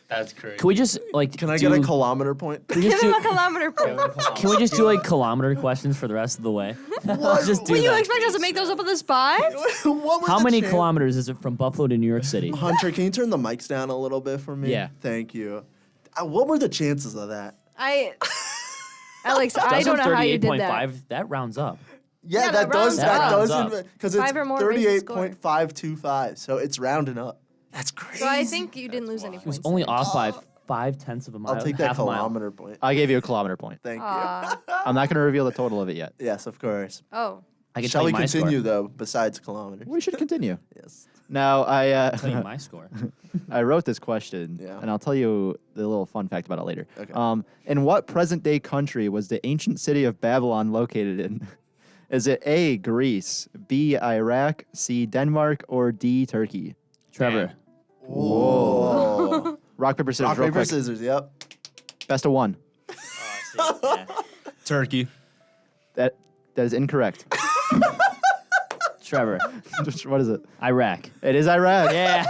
That's crazy. Can we just like Can I do, get a kilometer point? can we Give just him do, a kilometer point. can we just do like kilometer questions for the rest of the way? Let's just do Will you that. expect us to make those up on the spot? What were How the many chan- kilometers is it from Buffalo to New York City? Hunter, can you turn the mics down a little bit for me? Yeah. Thank you. What were the chances of that? Alex, I don't know how you did that. 38.5, that rounds up. Yeah, Yeah, that does. that rounds That up. does. Because it's 5 or more raises the score. 38.525. So it's rounding up. That's crazy. So I think you didn't lose any It was points. only there. off by 0.5 of a mile. I'll take that half a mile. kilometer point. I gave you a kilometer point. Thank you. I'm not going to reveal the total of it yet. Yes, of course. Oh. I can Shall tell we you my continue, score. though, besides kilometers? We should continue. Yes. Now, I'll tell you my score. I wrote this question, Yeah. and I'll tell you the little fun fact about it later. Okay. In what present-day country was the ancient city of Babylon located in? Is it A, Greece, B, Iraq, C, Denmark, or D, Turkey? Trevor. Whoa. Rock, paper, scissors, Rock, real paper, quick. scissors. Yep. Best of one. Turkey. That is incorrect. Trevor. What is it? Iraq. It is Iraq. Yeah.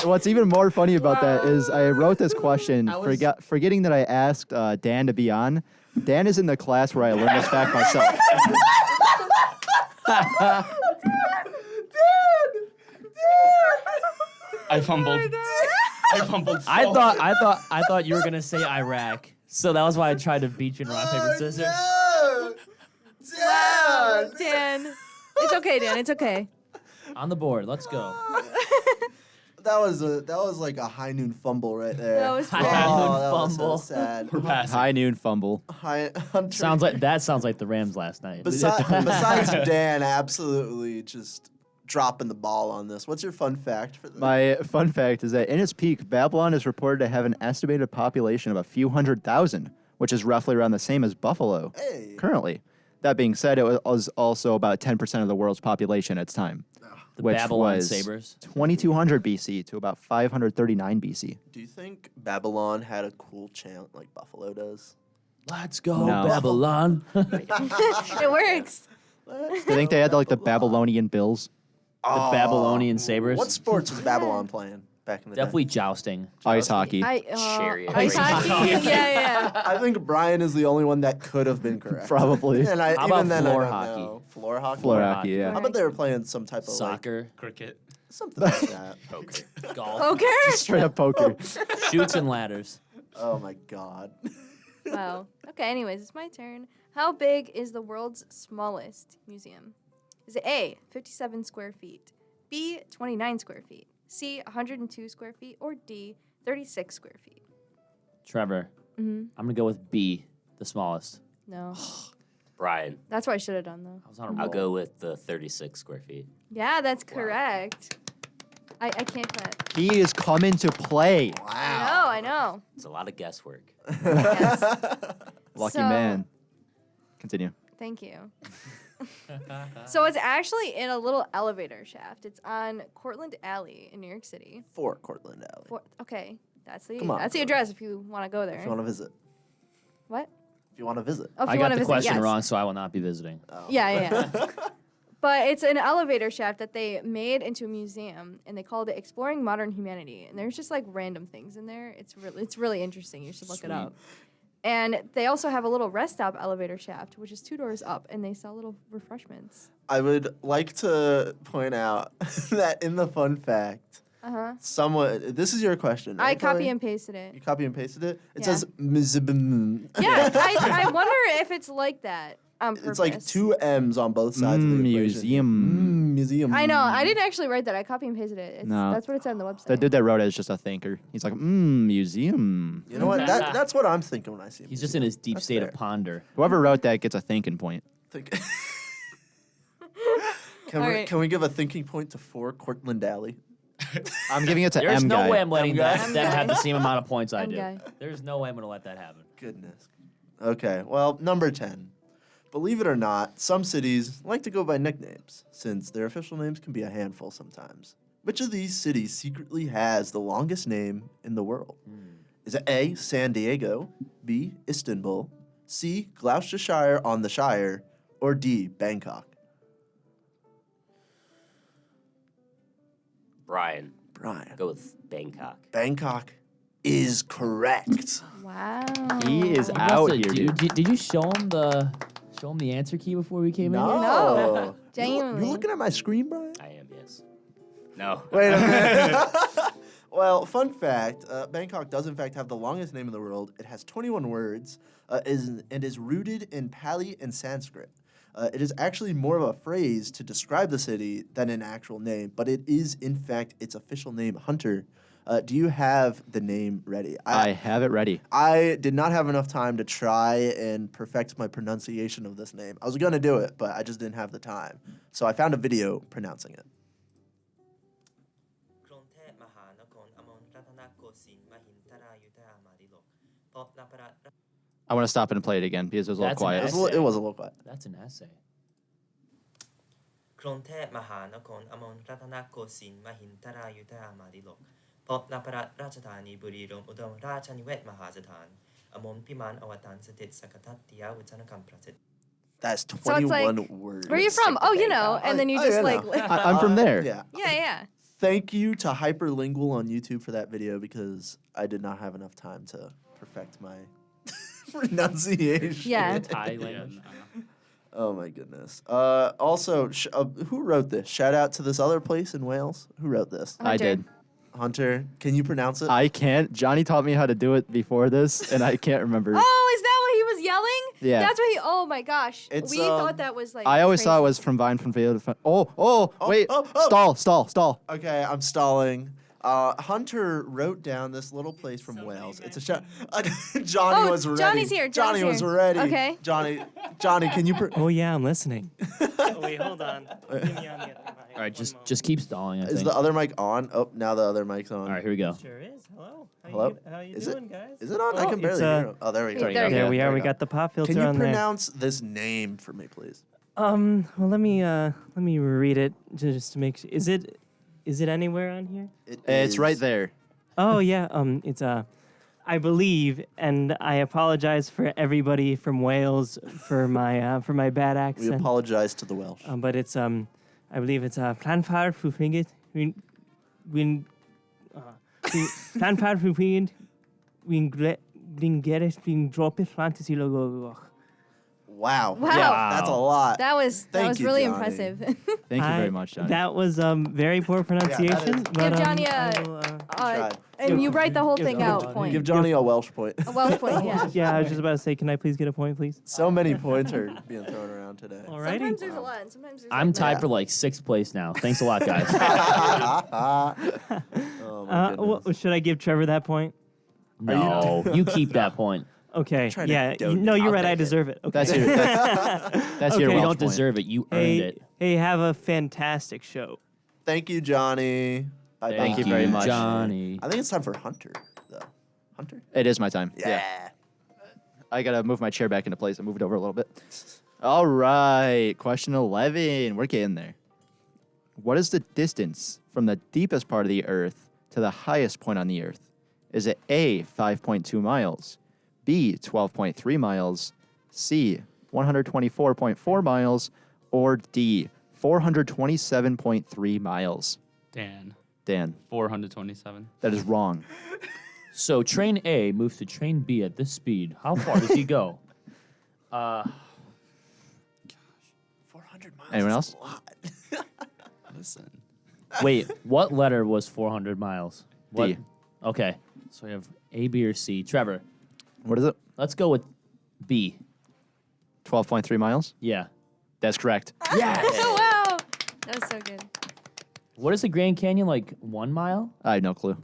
What's even more funny about that is I wrote this question forgetting that I asked Dan to be on. Dan is in the class where I learned this fact myself. I fumbled. I fumbled. So I thought you were gonna say Iraq, so that was why I tried to beat you in rock paper scissors. Wow, Dan. It's okay, Dan. It's okay. On the board, let's go. That was like a high noon fumble right there. That was oh, fair. High noon that was fumble. so sad. We're passing. High noon fumble. Hunter, Sounds like the Rams last night. Besides Dan, absolutely just dropping the ball on this. What's your fun fact for this? My fun fact is that in its peak, Babylon is reported to have an estimated population of a few 100,000, which is roughly around the same as Buffalo Hey. currently. That being said, it was also about 10% of the world's population at its time, the which Babylon was Sabres. 2200 BC to about 539 BC. Do you think Babylon had a cool chant like Buffalo does? Let's go, No. Babylon. It works. Do you think they had like the Babylonian Bills? The Babylonian Sabres. What sports was Babylon playing back in the Definitely day? jousting. Ice hockey. Chariot Ice race. hockey? Yeah. I think Brian is the only one that could have been correct. Probably. And How about even then, floor I don't hockey? know. Floor hockey? Floor Floor hockey, yeah. How about they were playing some type of Soccer, Cricket. like, something like that? Poker. golf, Okay. Straight up poker. shoots and ladders. Oh my god. Wow. Okay, anyways, it's my turn. How big is the world's smallest museum? Is it A, 57 square feet, B, 29 square feet, C, 102 square feet, or D, 36 square feet? Trevor. Mm-hmm. I'm gonna go with B, the smallest. No. Brian. That's what I should have done, though. I was on a roll. I'll go with the 36 square feet. Yeah, that's correct. I can't clap. He is coming to play. I know. It's a lot of guesswork. Yes. Lucky So- man. Continue. Thank you. So it's actually in a little elevator shaft. It's on Cortlandt Alley in New York City. For Cortland Alley. Okay, that's Come on, the address if you want to go there. If you want to visit. What? If you want to visit. Oh, if I you got want to the visit, question yes. wrong, so I will not be visiting. Yeah. But it's an elevator shaft that they made into a museum, and they called it Exploring Modern Humanity. And there's just like random things in there. It's really interesting. You should look it up. And they also have a little rest stop elevator shaft, which is 2 doors up, and they sell little refreshments. I would like to point out that in the fun fact, someone. This is your question. I Right, copy Chloe? and pasted it. You copy and pasted it. It Yeah. says mzbm. Yeah, I wonder if it's like that on purpose. It's like 2 M's on both sides of the equation. Museum. Museum. I know. I didn't actually write that. I copy and pasted it. No. That's what it said on the website. The dude that wrote it is just a thinker. He's like, museum. You know what? That's what I'm thinking when I see. He's just in his deep That's state fair. of ponder. Whoever wrote that gets a thinking point. Think. Can All we right. can we give a thinking point to 4 Cortland Alley? I'm giving it to There's M no guy. way I'm letting guy. them have the same amount of points I M do. guy. There's no way I'm going to let that happen. Goodness. Okay. Well, number 10. Believe it or not, some cities like to go by nicknames, since their official names can be a handful sometimes. Which of these cities secretly has the longest name in the world? Is it A, San Diego, B, Istanbul, C, Gloucestershire on the Shire, or D, Bangkok? Brian, Brian. go with Bangkok. Bangkok is correct. Wow. He is You out must here, have- dude. Did you show him the answer key before we came in here? No. Genuinely. You looking at my screen, Brian? I am, yes. No. Wait a minute. Well, fun fact, Bangkok does in fact have the longest name in the world. It has 21 words and is rooted in Pali and Sanskrit. It is actually more of a phrase to describe the city than an actual name, but it is in fact its official name, Hunter. Do you have the name ready? I have it ready. I did not have enough time to try and perfect my pronunciation of this name. I was going to do it, but I just didn't have the time. So I found a video pronouncing it. I want to stop and play it again because it was a little That's an quiet. essay. It was a little quiet. That's an essay. กรุงเทพมหานครอมรรัตนโกสินทร์มหินทรายุทธยามาดิลกพบนพรัตน์ราชธานีบุรีรัมย์อุดมราชนิเวศมหาสถานอมรพิมานอวตารสถิตสักทัตติยาวุฒนกรรมประสิทธิ์ That's So it's 21 like, words. where are you from? Oh, you know. And then you just yeah, like. no. I'm from there. Yeah. Yeah. Thank you to Hyperlingual on YouTube for that video because I did not have enough time to perfect my pronunciation. Yeah. Thai language. Oh my goodness. Also, who wrote this? Shout out to this other place in Wales. Who wrote this? I did. Hunter, can you pronounce it? I can't. Johnny taught me how to do it before this, and I can't remember. Oh, is that what he was yelling? Yeah. That's what he. Oh my gosh. It's, We thought that was like. I always thought it crazy. was from Vine from Field. Wait. oh. Stall. Okay, I'm stalling. Hunter wrote down this little place from Wales. It's a shout. Johnny Oh, was ready. Johnny's here. Johnny Johnny's was here. ready. Okay. Johnny, can you? Oh yeah, I'm listening. Oh, wait, hold on. Give me on the other mic. All right, just keep stalling. I Is think. the other mic on? Oh, now the other mic's on. All right, here we go. Sure is. Hello. Hello? How you Is doing, guys? Is it on? I Oh, can barely it's, hear him. Oh, there we go. There we are. We got the pop filter Can you on there. pronounce this name for me, please? Well, let me read it just to make sure. Is it anywhere on here? It's right there. Oh yeah. It's I believe, and I apologize for everybody from Wales for my bad We accent. apologize to the Welsh. But it's I believe it's Planfar Fufingit Win Planfar Fufingit Win Gerrit Win Drop it Fantasy Logo. Wow. Wow. Yeah, that's a lot. That was Thank you, really Johnny. impressive. Thank you very much, Johnny. That was very poor pronunciation. is- but, Give Johnny I a. will, tried. And you write the whole thing out. Point. Give Johnny a Welsh point. A Welsh point. Yeah. Yeah, I was just about to say, can I please get a point, please? So many points are being thrown around today. Alrighty. Sometimes there's a lot, and sometimes there's. I'm like tied none. for like 6th place now. Thanks a lot, guys. Oh my goodness. Should I give Trevor that point? No, you keep that point. Okay. Trying to Yeah. donate. No, you're I'll right. I take it. deserve it. Okay. That's your. That's your Okay. You Welsh don't point. deserve it. You earned it. Hey, have a fantastic show. Thank you, Johnny. Bye Thank you very much. Johnny. I think it's time for Hunter, though. Hunter? It is my time. Yeah. I gotta move my chair back into place and move it over a little bit. All right, question 11. We're getting there. What is the distance from the deepest part of the Earth to the highest point on the Earth? Is it A, 5.2 miles, B, 12.3 miles, C, 124.4 miles, or D, 427.3 miles? Dan. Dan. 427. That is wrong. So train A moves to train B at this speed. How far does he go? 400 miles. Anyone is else? A lot. Listen. Wait, what letter was 400 miles? What? D. Okay, so we have A, B, or C. Trevor, What is it? let's go with B. 12.3 miles? Yeah. That's correct. Yes. Wow. That was so good. What is the Grand Canyon, like 1 mile? I have no clue.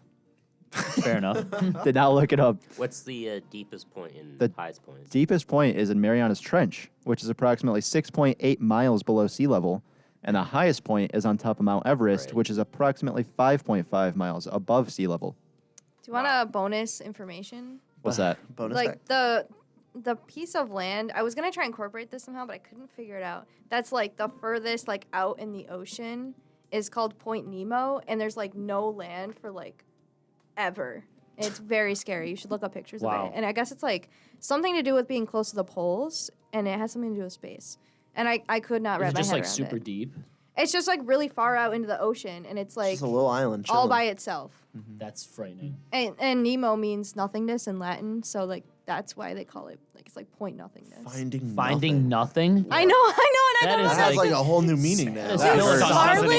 Fair enough. Did not look it up. What's the deepest point and The highest point? Deepest point is in Marianas Trench, which is approximately 6.8 miles below sea level. And the highest point is on top of Mount Everest, Right. which is approximately 5.5 miles above sea level. Do you want a bonus information? What's that? Bonus Like fact. the piece of land, I was gonna try and incorporate this somehow, but I couldn't figure it out. That's like the furthest like out in the ocean is called Point Nemo, and there's like no land for like ever. It's very scary. You should look up pictures of Wow. it. And I guess it's like something to do with being close to the poles, and it has something to do with space. And I could not Is wrap it my just head like around super it. deep? It's just like really far out into the ocean, and it's like Just a little island. all chilling. by itself. That's frightening. And Nemo means nothingness in Latin, so like that's why they call it like it's like point nothingness. Finding nothing? I know, and I That don't is know. That has like a whole new meaning now. That is Dude, philosophical.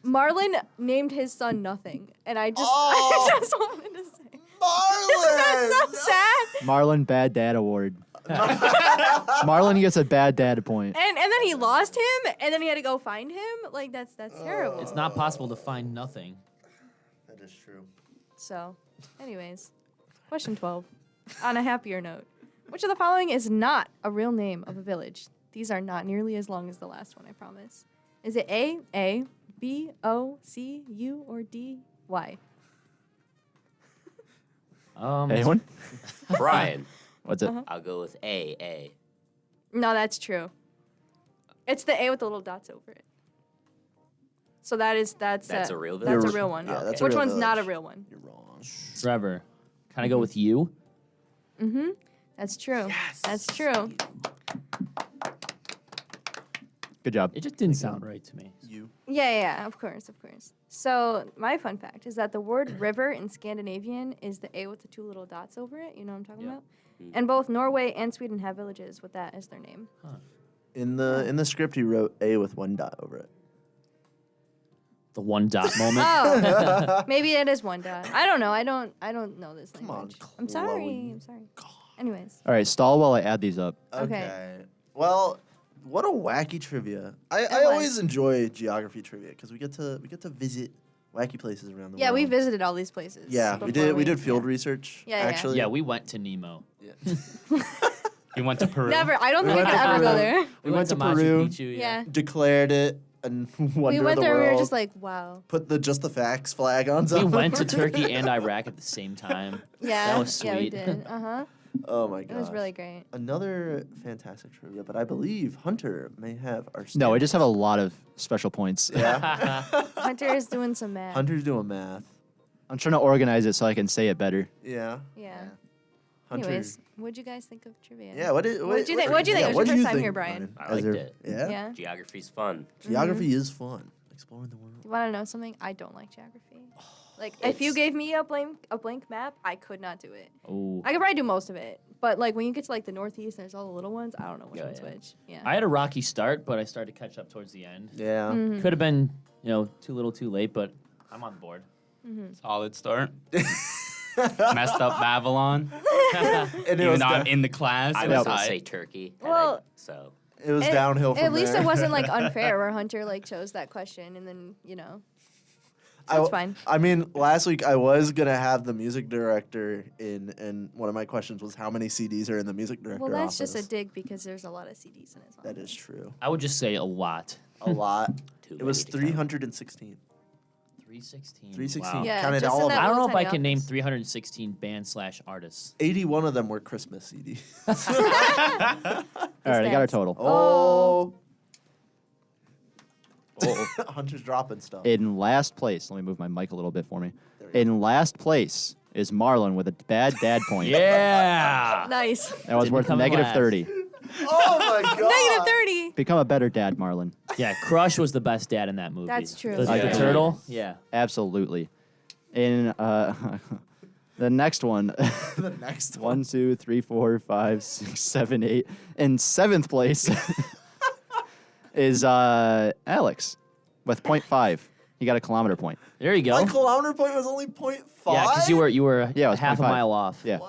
Marlon named his son Nothing, and I just, Oh. I just wanted to say, Marlon! isn't that so sad? Marlon Bad Dad Award. Marlon gets a bad dad point. And then he lost him, and then he had to go find him. Like that's terrible. It's not possible to find nothing. That is true. So, anyways, question 12. On a happier note, which of the following is not a real name of a village? These are not nearly as long as the last one, I promise. Is it A, B, O, C, U, or D, Y? Anyone? Brian. What's it? I'll go with A. No, that's true. It's the A with the little dots over it. So that's That's a real That's village? a real one. Yeah, that's a Which real one's not a village. real one? You're wrong. Trevor, can I go with you? Mm-hmm. That's true. That's true. Good job. It just didn't sound right to me. You. Yeah, of course. So my fun fact is that the word river in Scandinavian is the A with the two little dots over it. You know what I'm talking about? And both Norway and Sweden have villages with that as their name. In the script, he wrote A with one dot over it. The 1 dot moment. Oh, maybe it is one dot. I don't know. I don't know this language. I'm sorry. Chloe. Anyways. All right, stall while I add these up. Okay. Well, what a wacky trivia. I was. always enjoy geography trivia because we get to visit wacky places around the Yeah, world. we visited all these places. Yeah, we before did field research. Yeah, yeah. actually. Yeah, we went to Nemo. You went to Peru. Never. I don't We think I went could to ever go Peru. there. We went to Machu Peru. Picchu, Yeah. Declared it and wonder We went of the there. world. We were just like, wow. Put the just the facts flag on. We something. went to Turkey and Iraq at the same time. Yeah. That was sweet. Yeah, we did. Oh my It god. was really great. Another fantastic trivia, but I believe Hunter may have our. No, I just have a lot of special points. Yeah. Hunter is doing some math. Hunter's doing math. I'm trying to organize it so I can say it better. Yeah. Yeah. Hunter. Anyways, what'd you guys think of trivia? Yeah. What'd you think? What'd you think? Yeah, It was what your do you first time think, here, Brian. I liked it. Yeah. Yeah. Geography's fun. Geography is fun. Exploring the world. Do you want to know something? I don't like geography. Like, if you gave me a blank map, I could not do it. Oh. I could probably do most of it, but like when you get to like the Northeast and there's all the little ones, I don't know which one's which. Yeah. I had a rocky start, but I started to catch up towards the end. Yeah. Mhm. Could have been, too little, too late, but I'm on board. Solid start. Messed up Babylon. And it Even was though I'm da- in the class. I it was was gonna high. say Turkey. Well, So It was downhill from At least there. it wasn't like unfair where Hunter like chose that question and then That's fine. I mean, last week I was gonna have the music director in, and one of my questions was how many CDs are in the music director Well, that's office. just a dig because there's a lot of CDs in his office. That is true. I would just say a lot. A lot. It was many to count. 316. 316. 316. Wow. Yeah, Counted just in all of that them. I don't know if little I tiny can name office. 316 bands/artists. 81 of them were Christmas CDs. All right, I got our total. Oh. Hunter's dropping stuff. In last place, let me move my mic a little bit for me. In last place is Marlon with a bad dad point. Yeah. Nice. That was Didn't worth come in negative last. 30. Oh my god. Negative 30. Become a better dad, Marlon. Yeah, Crush was the best dad in that movie. That's true. Like the turtle? Yeah. Absolutely. In the next one. The next one. 1, 2, 3, 4, 5, 6, 7, 8. In 7th place is Alex with 0.5. He got a kilometer point. There you go. My kilometer point was only 0.5. Yeah, because you were Yeah, it was half a 0.5. mile off. Yeah. Oh,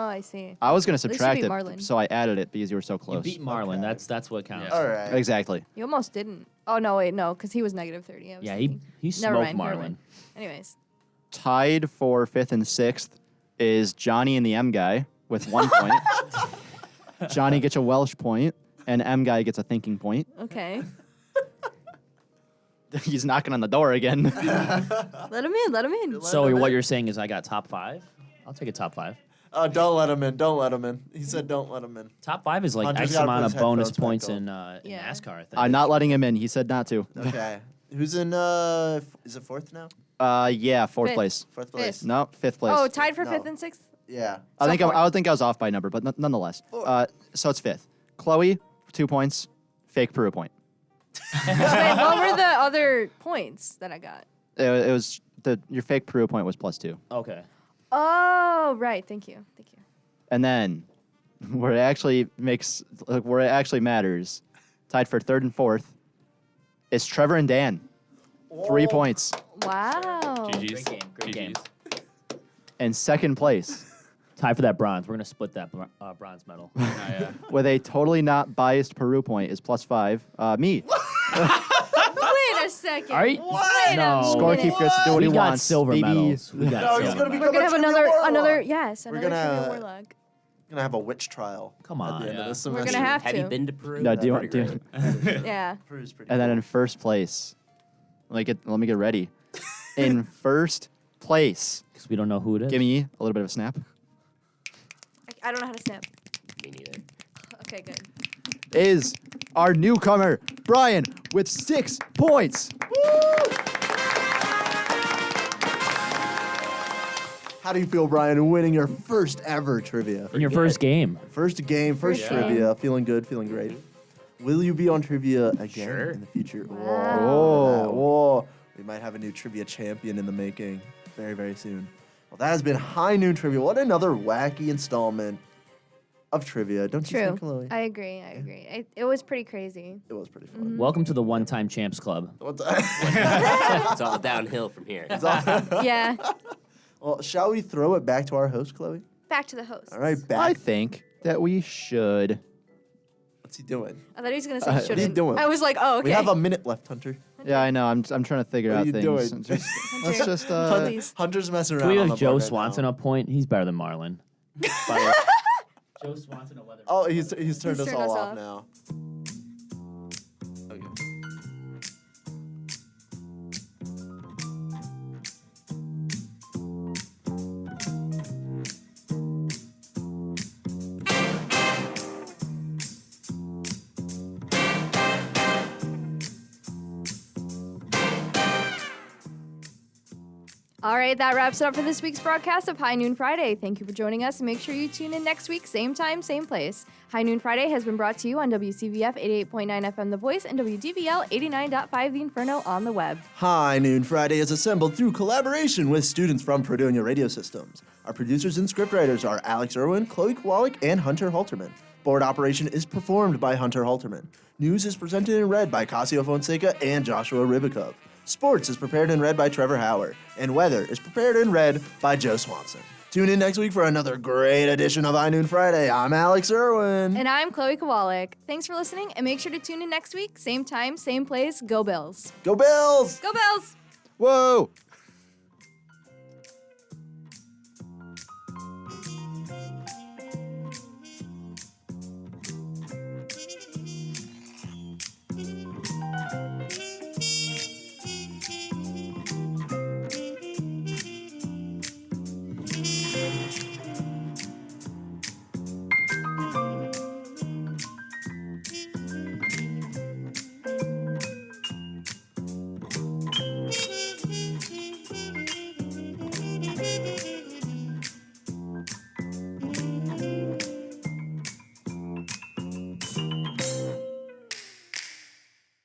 I see. I was going to At least you subtract beat it, Marlon. so I added it because you were so close. You beat Marlon. That's what counts. All right. Exactly. You almost didn't. Oh, no, wait, no, because he was negative 30. I was Yeah, thinking. he Never smoked mind, never Marlon. mind. Anyways. Tied for 5th and 6th is Johnny and the M guy with 1 point. Johnny gets a Welsh point, and M guy gets a thinking point. Okay. He's knocking on the door again. Let him in. Let him in. So what you're saying is I got top 5? I'll take a top 5. Don't let him in. Don't let him in. He said don't let him in. Top 5 is like Hunter's X gotta put amount his of bonus headphones back points on. in Yeah. NASCAR, I think. I'm not letting him in. He said not to. Okay. Who's in, is it 4th now? Yeah, 4th Fifth. place. 4th place. Fifth. No, 5th place. Oh, tied for No. 5th and 6th? Yeah. I think fourth. I would think I was off by a number, but nonetheless. So it's 5th. Chloe, 2 points. Fake Peru point. Wait, what were the other points that I got? It was your fake Peru point was +2. Okay. Oh, right. Thank you. Thank you. And then where it actually matters, tied for 3rd and 4th, is Trevor and Dan. 3 points. Wow. GG's. Great game. And 2nd place Tie for that bronze. We're going to split that bronze medal. with a totally not biased Peru point is +5. Me. Wait a second. Are you? Wait No. a Scorekeeper minute. gets to do what We he got wants. silver baby. medals. We got No, he's silver gonna medals. become We're gonna have trivia another warlock. yes, We're another gonna- trivia warlock. Gonna have a witch trial. Come At on. the end of this We're semester. gonna have Have you to. been to Peru? No, do you Pretty want to? great. Yeah. Peru's pretty And then cool. in first place, let me get ready. In first place, Because we don't know who it is. give me a little bit of a snap, I don't know how to snap. Me neither. Okay, good. is our newcomer, Brian, with 6 points. How do you feel, Brian, winning your first ever trivia? In your first game. First game, first First game. trivia. Feeling good, feeling great. Will you be on trivia again Sure. in the future? Wow. Whoa. Whoa. We might have a new trivia champion in the making very, very soon. Well, that has been High Noon Trivia. What another wacky installment of trivia. Don't you True. think, Chloe? I agree. It was pretty crazy. It was pretty fun. Welcome to the One-Time Champs Club. It's all downhill from here. Yeah. Well, shall we throw it back to our host, Chloe? Back to the host. All right, I back. think that we should. What's he doing? I thought he was gonna say What are you shouldn't. doing? I was like, oh, okay. We have a minute left, Hunter. Yeah, I know. I'm trying to figure What are out you things. doing? Let's just. Please. Hunter's messing Can around. we on have the Joe board right Swanson now. a point? He's better than Marlon. By the way. Joe Swanson a weather. Oh, he's turned us turned all us off off. now. Okay. All right, that wraps it up for this week's broadcast of High Noon Friday. Thank you for joining us, and make sure you tune in next week, same time, same place. High Noon Friday has been brought to you on WCVF 88.9 FM The Voice and WDVL 89.5 The Inferno on the web. High Noon Friday is assembled through collaboration with students from Fredonia Radio Systems. Our producers and scriptwriters are Alex Erwin, Chloe Kowalyk, and Hunter Halterman. Board operation is performed by Hunter Halterman. News is presented and read by Cascio Fonseca and Joshua Ribakove. Sports is prepared and read by Trevor Hauer. And weather is prepared and read by Joe Swanson. Tune in next week for another great edition of High Noon Friday. I'm Alex Erwin. And I'm Chloe Kowalyk. Thanks for listening, and make sure to tune in next week, same time, same place. Go Bills. Go Bills! Go Bills! Whoa!